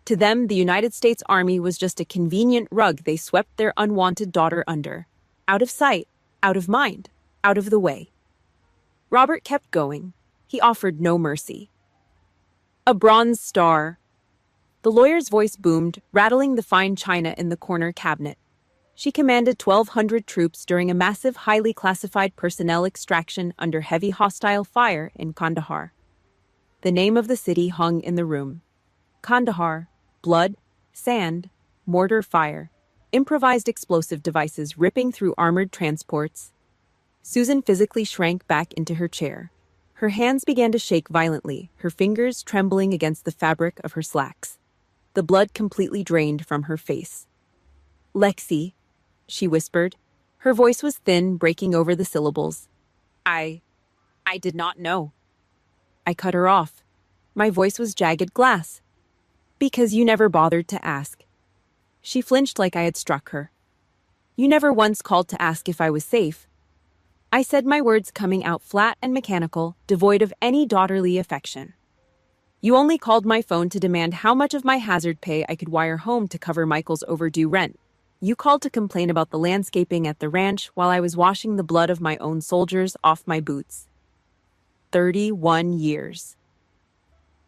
To them, the United States Army was just a convenient rug they swept their unwanted daughter under. Out of sight, out of mind, out of the way. Robert kept going. He offered no mercy. "A Bronze Star." The lawyer's voice boomed, rattling the fine china in the corner cabinet. She commanded 1,200 troops during a massive, highly classified personnel extraction under heavy hostile fire in Kandahar. The name of the city hung in the room. Kandahar, blood, sand, mortar fire, improvised explosive devices ripping through armored transports. Susan physically shrank back into her chair. Her hands began to shake violently, her fingers trembling against the fabric of her slacks. The blood completely drained from her face. "Lexi," she whispered. Her voice was thin, breaking over the syllables. I did not know." I cut her off. My voice was jagged glass. Because you never bothered to ask. She flinched like I had struck her. You never once called to ask if I was safe. I said, my words coming out flat and mechanical, devoid of any daughterly affection. You only called my phone to demand how much of my hazard pay I could wire home to cover Michael's overdue rent. You called to complain about the landscaping at the ranch while I was washing the blood of my own soldiers off my boots. 31 years.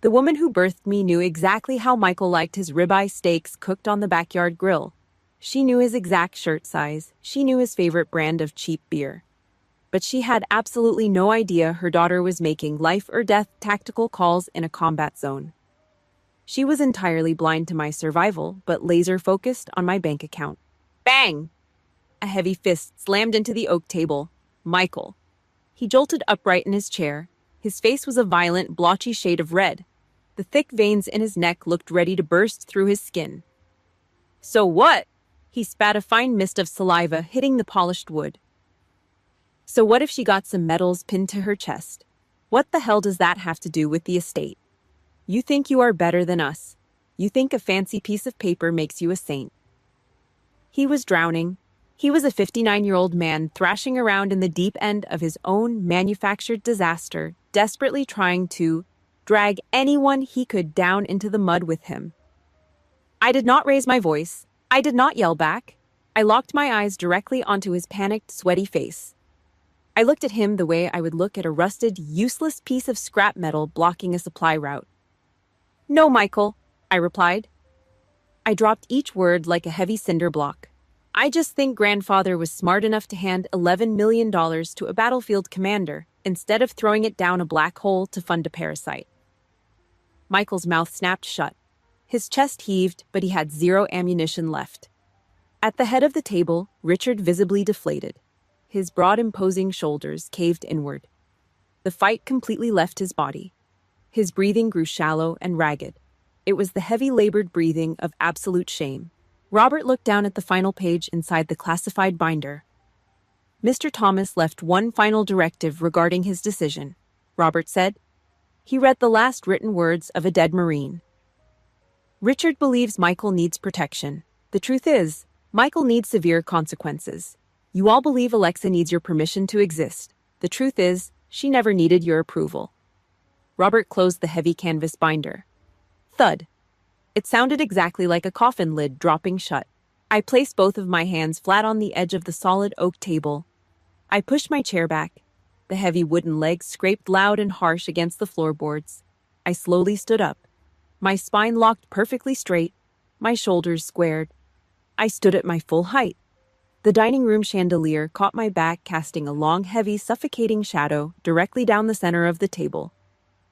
The woman who birthed me knew exactly how Michael liked his ribeye steaks cooked on the backyard grill. She knew his exact shirt size. She knew his favorite brand of cheap beer. But she had absolutely no idea her daughter was making life-or-death tactical calls in a combat zone. She was entirely blind to my survival, but laser-focused on my bank account. Bang! A heavy fist slammed into the oak table. Michael. He jolted upright in his chair. His face was a violent, blotchy shade of red. The thick veins in his neck looked ready to burst through his skin. So what? He spat a fine mist of saliva hitting the polished wood. So what if she got some medals pinned to her chest? What the hell does that have to do with the estate? You think you are better than us. You think a fancy piece of paper makes you a saint. He was drowning. He was a 59-year-old man thrashing around in the deep end of his own manufactured disaster, desperately trying to drag anyone he could down into the mud with him. I did not raise my voice. I did not yell back. I locked my eyes directly onto his panicked, sweaty face. I looked at him the way I would look at a rusted, useless piece of scrap metal blocking a supply route. No, Michael, I replied. I dropped each word like a heavy cinder block. I just think grandfather was smart enough to hand $11 million to a battlefield commander instead of throwing it down a black hole to fund a parasite. Michael's mouth snapped shut. His chest heaved, but he had zero ammunition left. At the head of the table, Richard visibly deflated. His broad, imposing shoulders caved inward. The fight completely left his body. His breathing grew shallow and ragged. It was the heavy, labored breathing of absolute shame. Robert looked down at the final page inside the classified binder. Mr. Thomas left one final directive regarding his decision, Robert said. He read the last written words of a dead Marine. Richard believes Michael needs protection. The truth is, Michael needs severe consequences. You all believe Alexa needs your permission to exist. The truth is, she never needed your approval. Robert closed the heavy canvas binder. Thud. It sounded exactly like a coffin lid dropping shut. I placed both of my hands flat on the edge of the solid oak table. I pushed my chair back. The heavy wooden legs scraped loud and harsh against the floorboards. I slowly stood up. My spine locked perfectly straight, my shoulders squared. I stood at my full height. The dining room chandelier caught my back, casting a long, heavy, suffocating shadow directly down the center of the table.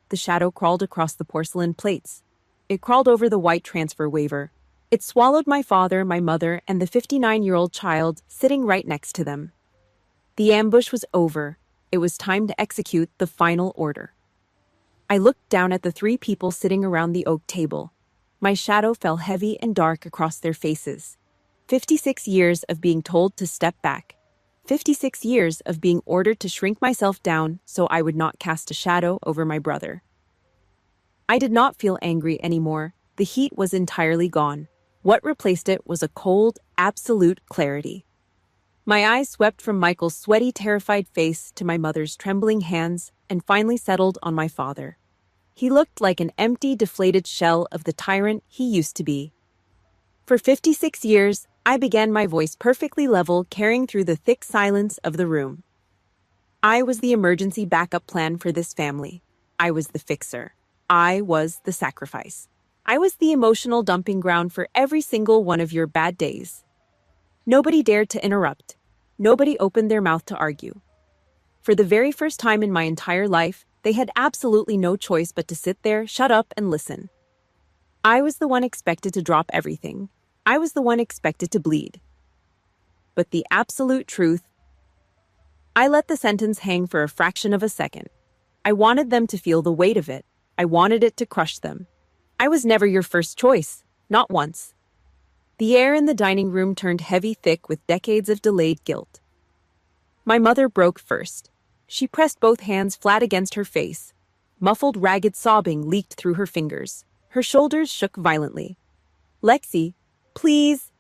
The shadow crawled across the porcelain plates. It crawled over the white transfer waiver. It swallowed my father, my mother, and the 59-year-old child sitting right next to them. The ambush was over. It was time to execute the final order. I looked down at the three people sitting around the oak table. My shadow fell heavy and dark across their faces. 56 years of being told to step back. 56 years of being ordered to shrink myself down so I would not cast a shadow over my brother. I did not feel angry anymore. The heat was entirely gone. What replaced it was a cold, absolute clarity. My eyes swept from Michael's sweaty, terrified face to my mother's trembling hands and finally settled on my father. He looked like an empty, deflated shell of the tyrant he used to be. For 56 years, I began my voice perfectly level, carrying through the thick silence of the room. I was the emergency backup plan for this family. I was the fixer. I was the sacrifice. I was the emotional dumping ground for every single one of your bad days. Nobody dared to interrupt. Nobody opened their mouth to argue. For the very first time in my entire life, they had absolutely no choice but to sit there, shut up, and listen. I was the one expected to drop everything. I was the one expected to bleed. But the absolute truth, I let the sentence hang for a fraction of a second. I wanted them to feel the weight of it. I wanted it to crush them. I was never your first choice, not once. The air in the dining room turned heavy, thick with decades of delayed guilt. My mother broke first. She pressed both hands flat against her face. Muffled, ragged sobbing leaked through her fingers. Her shoulders shook violently. "Lexi, please."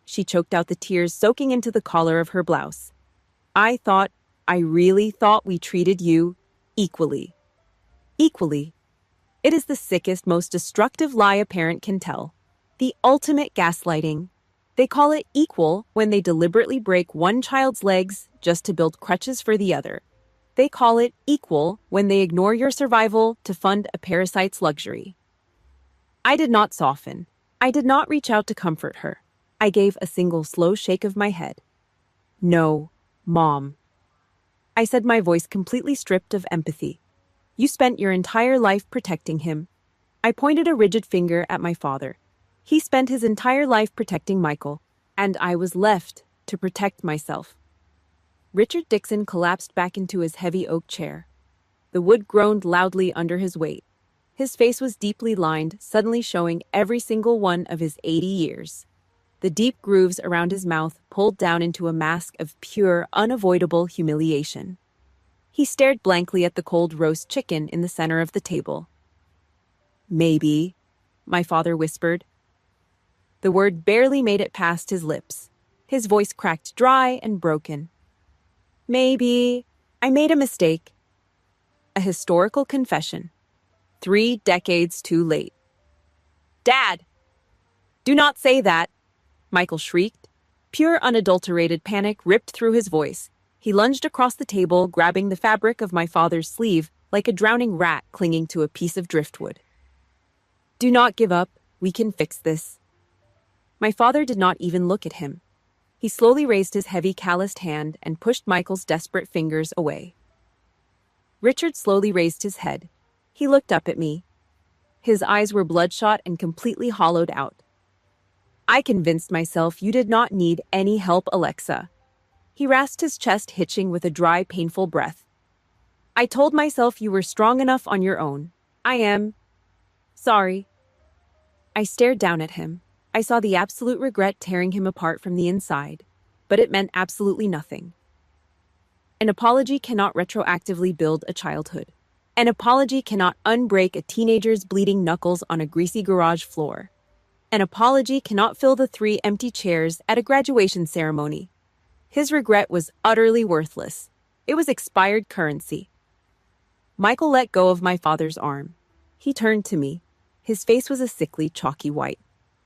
She choked out the tears soaking into the collar of her blouse. I really thought we treated you equally." Equally. It is the sickest, most destructive lie a parent can tell. The ultimate gaslighting. They call it equal when they deliberately break one child's legs just to build crutches for the other. They call it equal when they ignore your survival to fund a parasite's luxury. I did not soften. I did not reach out to comfort her. I gave a single slow shake of my head. "No, Mom," I said, my voice completely stripped of empathy. "You spent your entire life protecting him." I pointed a rigid finger at my father. He spent his entire life protecting Michael, and I was left to protect myself. Richard Dixon collapsed back into his heavy oak chair. The wood groaned loudly under his weight. His face was deeply lined, suddenly showing every single one of his 80 years. The deep grooves around his mouth pulled down into a mask of pure, unavoidable humiliation. He stared blankly at the cold roast chicken in the center of the table. "Maybe," my father whispered. The word barely made it past his lips. His voice cracked dry and broken. "Maybe I made a mistake." A historical confession. 3 decades too late. "Dad! Do not say that!" Michael shrieked. Pure, unadulterated panic ripped through his voice. He lunged across the table, grabbing the fabric of my father's sleeve like a drowning rat clinging to a piece of driftwood. "Do not give up. We can fix this." My father did not even look at him. He slowly raised his heavy, calloused hand and pushed Michael's desperate fingers away. Richard slowly raised his head. He looked up at me. His eyes were bloodshot and completely hollowed out. "I convinced myself you did not need any help, Alexa." He rasped his chest, hitching with a dry, painful breath. "I told myself you were strong enough on your own. I am sorry." I stared down at him. I saw the absolute regret tearing him apart from the inside, but it meant absolutely nothing. An apology cannot retroactively build a childhood. An apology cannot unbreak a teenager's bleeding knuckles on a greasy garage floor. An apology cannot fill the 3 empty chairs at a graduation ceremony. His regret was utterly worthless. It was expired currency. Michael let go of my father's arm. He turned to me. His face was a sickly, chalky white.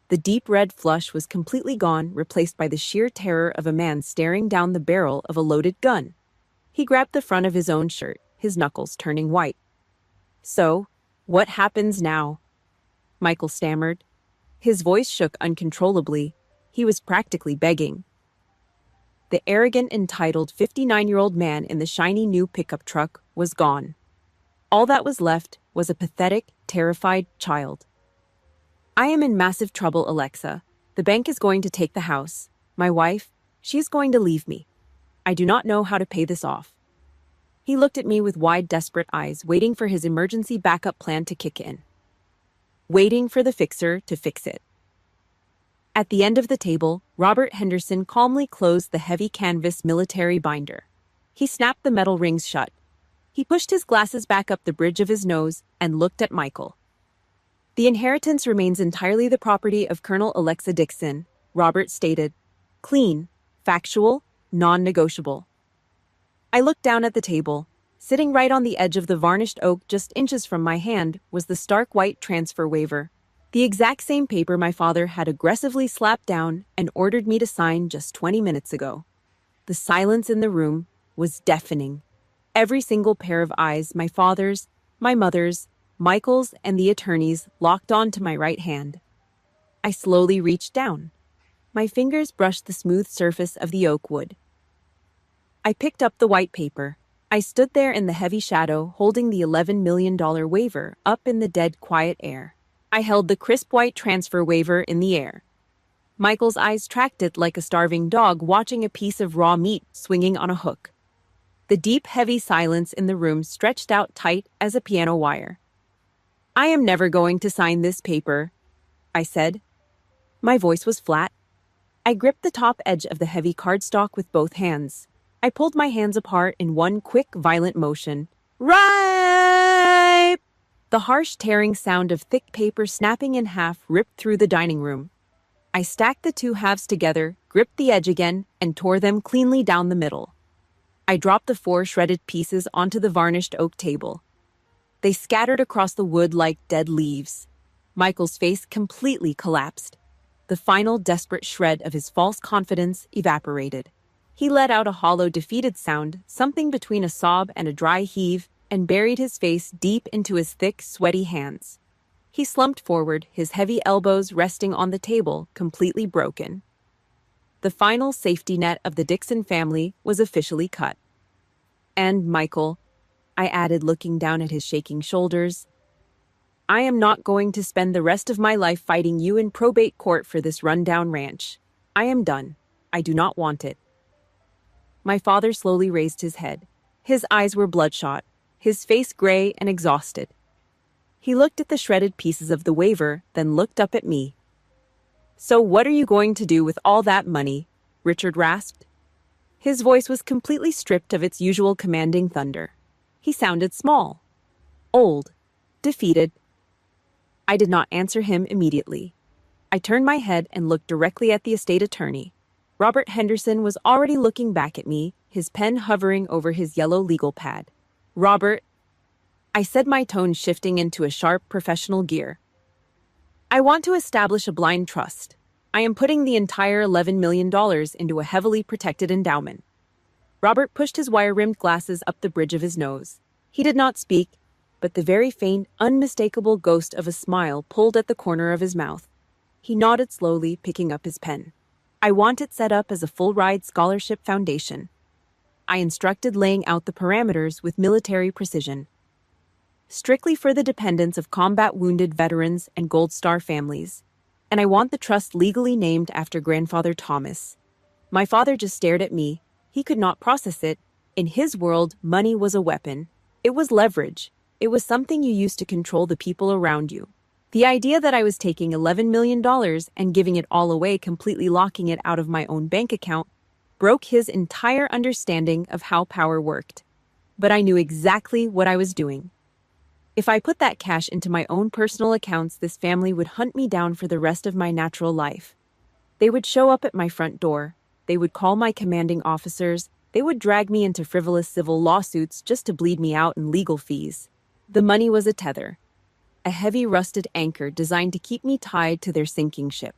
The deep red flush was completely gone, replaced by the sheer terror of a man staring down the barrel of a loaded gun. He grabbed the front of his own shirt, his knuckles turning white. "So, what happens now?" Michael stammered. His voice shook uncontrollably. He was practically begging. The arrogant, entitled 59-year-old man in the shiny new pickup truck was gone. All that was left was a pathetic, terrified child. "I am in massive trouble, Alexa. The bank is going to take the house. My wife, she is going to leave me. I do not know how to pay this off." He looked at me with wide, desperate eyes, waiting for his emergency backup plan to kick in. Waiting for the fixer to fix it. At the end of the table, Robert Henderson calmly closed the heavy canvas military binder. He snapped the metal rings shut. He pushed his glasses back up the bridge of his nose and looked at Michael. "The inheritance remains entirely the property of Colonel Alexa Dixon," Robert stated. "Clean, factual, non-negotiable." I looked down at the table. Sitting right on the edge of the varnished oak just inches from my hand was the stark white transfer waiver, the exact same paper my father had aggressively slapped down and ordered me to sign just 20 minutes ago. The silence in the room was deafening. Every single pair of eyes, my father's, my mother's, Michael's, and the attorney's, locked onto my right hand. I slowly reached down. My fingers brushed the smooth surface of the oak wood. I picked up the white paper. I stood there in the heavy shadow, holding the $11 million waiver up in the dead quiet air. I held the crisp white transfer waiver in the air. Michael's eyes tracked it like a starving dog watching a piece of raw meat swinging on a hook. The deep, heavy silence in the room stretched out tight as a piano wire. "I am never going to sign this paper," I said. My voice was flat. I gripped the top edge of the heavy cardstock with both hands. I pulled my hands apart in one quick, violent motion. "Ripe!" The harsh tearing sound of thick paper snapping in half ripped through the dining room. I stacked the two halves together, gripped the edge again, and tore them cleanly down the middle. I dropped the 4 shredded pieces onto the varnished oak table. They scattered across the wood like dead leaves. Michael's face completely collapsed. The final desperate shred of his false confidence evaporated. He let out a hollow, defeated sound, something between a sob and a dry heave, and buried his face deep into his thick, sweaty hands. He slumped forward, his heavy elbows resting on the table, completely broken. The final safety net of the Dixon family was officially cut. And Michael, I added, looking down at his shaking shoulders, I am not going to spend the rest of my life fighting you in probate court for this rundown ranch. I am done. I do not want it. My father slowly raised his head. His eyes were bloodshot, his face gray and exhausted. He looked at the shredded pieces of the waiver, then looked up at me. So what are you going to do with all that money? Richard rasped. His voice was completely stripped of its usual commanding thunder. He sounded small, old, defeated. I did not answer him immediately. I turned my head and looked directly at the estate attorney. Robert Henderson was already looking back at me, his pen hovering over his yellow legal pad. Robert, I said, my tone shifting into a sharp professional gear. I want to establish a blind trust. I am putting the entire $11 million into a heavily protected endowment. Robert pushed his wire-rimmed glasses up the bridge of his nose. He did not speak, but the very faint, unmistakable ghost of a smile pulled at the corner of his mouth. He nodded slowly, picking up his pen. I want it set up as a full-ride scholarship foundation. I instructed, laying out the parameters with military precision. Strictly for the dependents of combat-wounded veterans and Gold Star families. And I want the trust legally named after Grandfather Thomas. My father just stared at me. He could not process it. In his world, money was a weapon. It was leverage. It was something you used to control the people around you. The idea that I was taking $11 million and giving it all away, completely locking it out of my own bank account, broke his entire understanding of how power worked. But I knew exactly what I was doing. If I put that cash into my own personal accounts, this family would hunt me down for the rest of my natural life. They would show up at my front door. They would call my commanding officers. They would drag me into frivolous civil lawsuits just to bleed me out in legal fees. The money was a tether, a heavy rusted anchor designed to keep me tied to their sinking ship.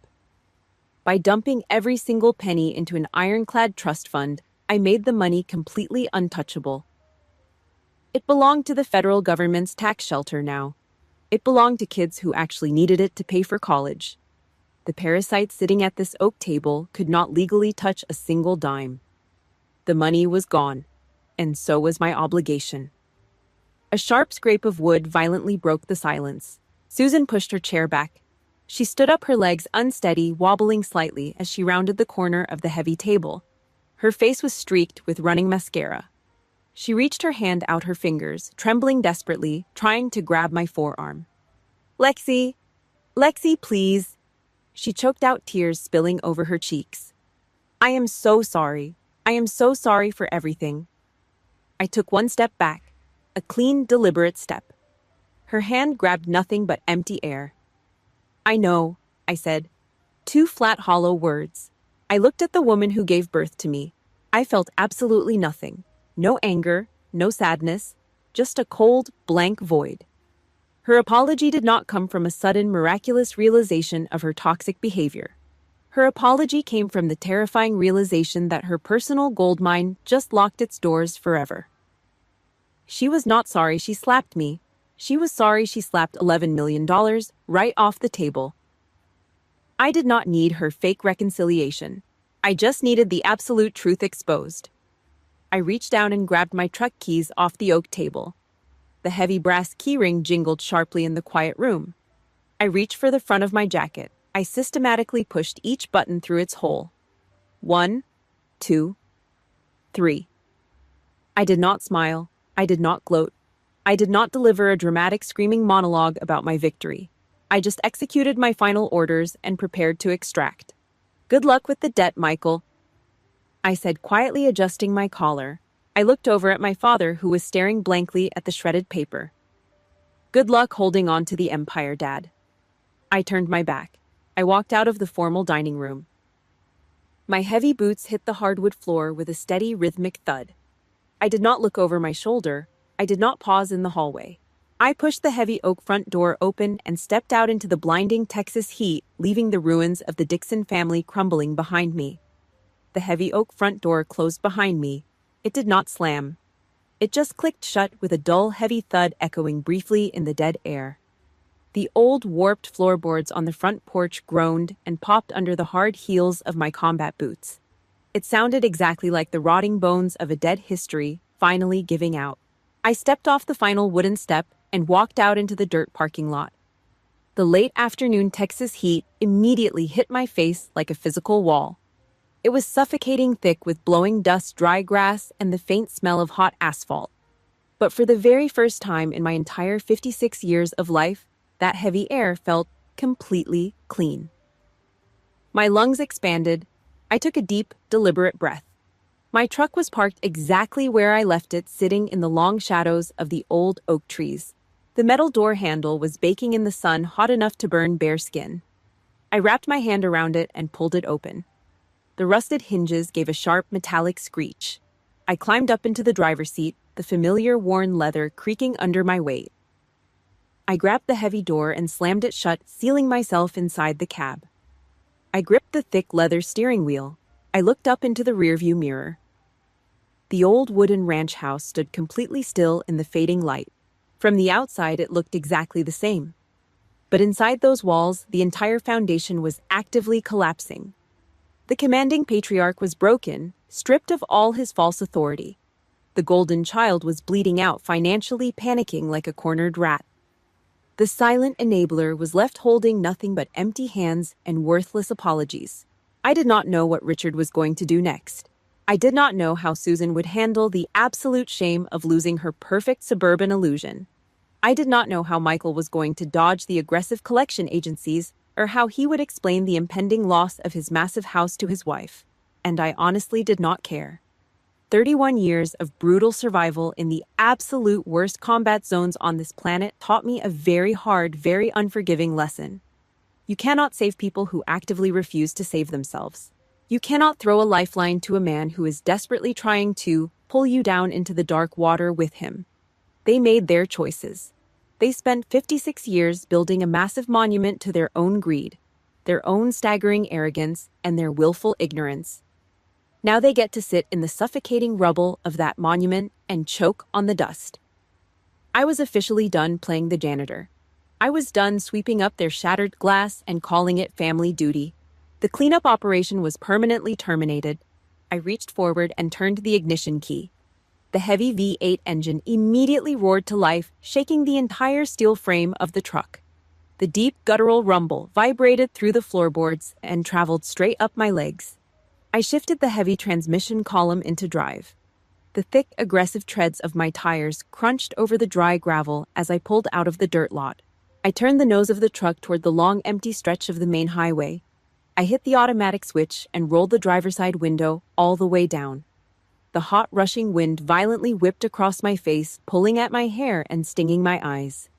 By dumping every single penny into an ironclad trust fund, I made the money completely untouchable. It belonged to the federal government's tax shelter now. It belonged to kids who actually needed it to pay for college. The parasite sitting at this oak table could not legally touch a single dime. The money was gone, and so was my obligation. A sharp scrape of wood violently broke the silence. Susan pushed her chair back. She stood up, her legs unsteady, wobbling slightly as she rounded the corner of the heavy table. Her face was streaked with running mascara. She reached her hand out, her fingers, trembling desperately, trying to grab my forearm. Lexi, please. She choked out, tears spilling over her cheeks. I am so sorry. I am so sorry for everything. I took one step back. A clean, deliberate step. Her hand grabbed nothing but empty air. I know, I said. 2 flat, hollow words. I looked at the woman who gave birth to me. I felt absolutely nothing. No anger, no sadness, just a cold, blank void. Her apology did not come from a sudden, miraculous realization of her toxic behavior. Her apology came from the terrifying realization that her personal gold mine just locked its doors forever. She was not sorry she slapped me. She was sorry she slapped $11 million right off the table. I did not need her fake reconciliation. I just needed the absolute truth exposed. I reached down and grabbed my truck keys off the oak table. The heavy brass keyring jingled sharply in the quiet room. I reached for the front of my jacket. I systematically pushed each button through its hole. 1, 2, 3. I did not smile. I did not gloat. I did not deliver a dramatic screaming monologue about my victory. I just executed my final orders and prepared to extract. Good luck with the debt, Michael, I said, quietly adjusting my collar. I looked over at my father, who was staring blankly at the shredded paper. Good luck holding on to the empire, Dad. I turned my back. I walked out of the formal dining room. My heavy boots hit the hardwood floor with a steady, rhythmic thud. I did not look over my shoulder. I did not pause in the hallway. I pushed the heavy oak front door open and stepped out into the blinding Texas heat, leaving the ruins of the Dixon family crumbling behind me. The heavy oak front door closed behind me. It did not slam. It just clicked shut with a dull, heavy thud echoing briefly in the dead air. The old, warped floorboards on the front porch groaned and popped under the hard heels of my combat boots. It sounded exactly like the rotting bones of a dead history finally giving out. I stepped off the final wooden step and walked out into the dirt parking lot. The late afternoon Texas heat immediately hit my face like a physical wall. It was suffocating thick with blowing dust, dry grass, and the faint smell of hot asphalt. But for the very first time in my entire 56 years of life, that heavy air felt completely clean. My lungs expanded. I took a deep, deliberate breath. My truck was parked exactly where I left it, sitting in the long shadows of the old oak trees. The metal door handle was baking in the sun, hot enough to burn bare skin. I wrapped my hand around it and pulled it open. The rusted hinges gave a sharp, metallic screech. I climbed up into the driver's seat, the familiar worn leather creaking under my weight. I grabbed the heavy door and slammed it shut, sealing myself inside the cab. I gripped the thick leather steering wheel. I looked up into the rearview mirror. The old wooden ranch house stood completely still in the fading light. From the outside, it looked exactly the same. But inside those walls, the entire foundation was actively collapsing. The commanding patriarch was broken, stripped of all his false authority. The golden child was bleeding out, financially panicking like a cornered rat. The silent enabler was left holding nothing but empty hands and worthless apologies. I did not know what Richard was going to do next. I did not know how Susan would handle the absolute shame of losing her perfect suburban illusion. I did not know how Michael was going to dodge the aggressive collection agencies or how he would explain the impending loss of his massive house to his wife. And I honestly did not care. 31 years of brutal survival in the absolute worst combat zones on this planet taught me a very hard, very unforgiving lesson. You cannot save people who actively refuse to save themselves. You cannot throw a lifeline to a man who is desperately trying to pull you down into the dark water with him. They made their choices. They spent 56 years building a massive monument to their own greed, their own staggering arrogance, and their willful ignorance. Now they get to sit in the suffocating rubble of that monument and choke on the dust. I was officially done playing the janitor. I was done sweeping up their shattered glass and calling it family duty. The cleanup operation was permanently terminated. I reached forward and turned the ignition key. The heavy V8 engine immediately roared to life, shaking the entire steel frame of the truck. The deep guttural rumble vibrated through the floorboards and traveled straight up my legs. I shifted the heavy transmission column into drive. The thick, aggressive treads of my tires crunched over the dry gravel as I pulled out of the dirt lot. I turned the nose of the truck toward the long, empty stretch of the main highway. I hit the automatic switch and rolled the driver's side window all the way down. The hot, rushing wind violently whipped across my face, pulling at my hair and stinging my eyes.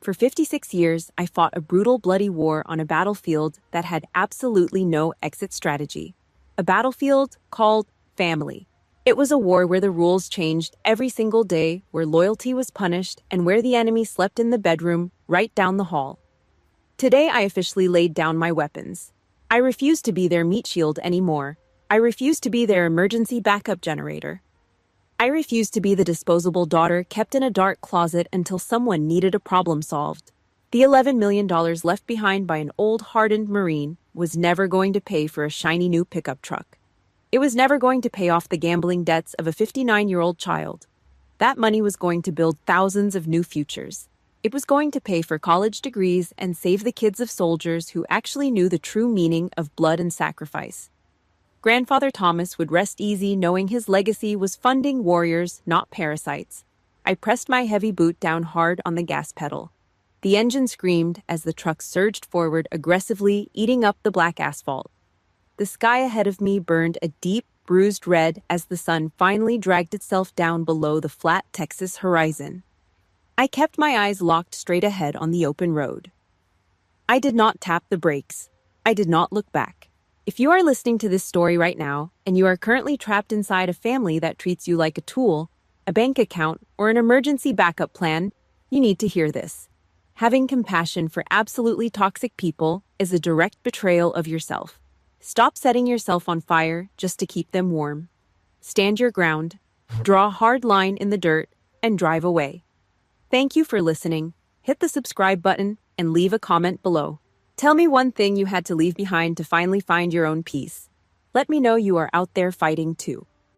For 56 years, I fought a brutal, bloody war on a battlefield that had absolutely no exit strategy. A battlefield called family. It was a war where the rules changed every single day, where loyalty was punished, and where the enemy slept in the bedroom right down the hall. Today, I officially laid down my weapons. I refuse to be their meat shield anymore. I refuse to be their emergency backup generator. I refuse to be the disposable daughter kept in a dark closet until someone needed a problem solved. The $11 million left behind by an old, hardened Marine was never going to pay for a shiny new pickup truck. It was never going to pay off the gambling debts of a 59-year-old child. That money was going to build thousands of new futures. It was going to pay for college degrees and save the kids of soldiers who actually knew the true meaning of blood and sacrifice. Grandfather Thomas would rest easy knowing his legacy was funding warriors, not parasites. I pressed my heavy boot down hard on the gas pedal. The engine screamed as the truck surged forward aggressively, eating up the black asphalt. The sky ahead of me burned a deep, bruised red as the sun finally dragged itself down below the flat Texas horizon. I kept my eyes locked straight ahead on the open road. I did not tap the brakes. I did not look back. If you are listening to this story right now, and you are currently trapped inside a family that treats you like a tool, a bank account, or an emergency backup plan, you need to hear this. Having compassion for absolutely toxic people is a direct betrayal of yourself. Stop setting yourself on fire just to keep them warm. Stand your ground, draw a hard line in the dirt, and drive away. Thank you for listening. Hit the subscribe button and leave a comment below. Tell me one thing you had to leave behind to finally find your own peace. Let me know you are out there fighting too.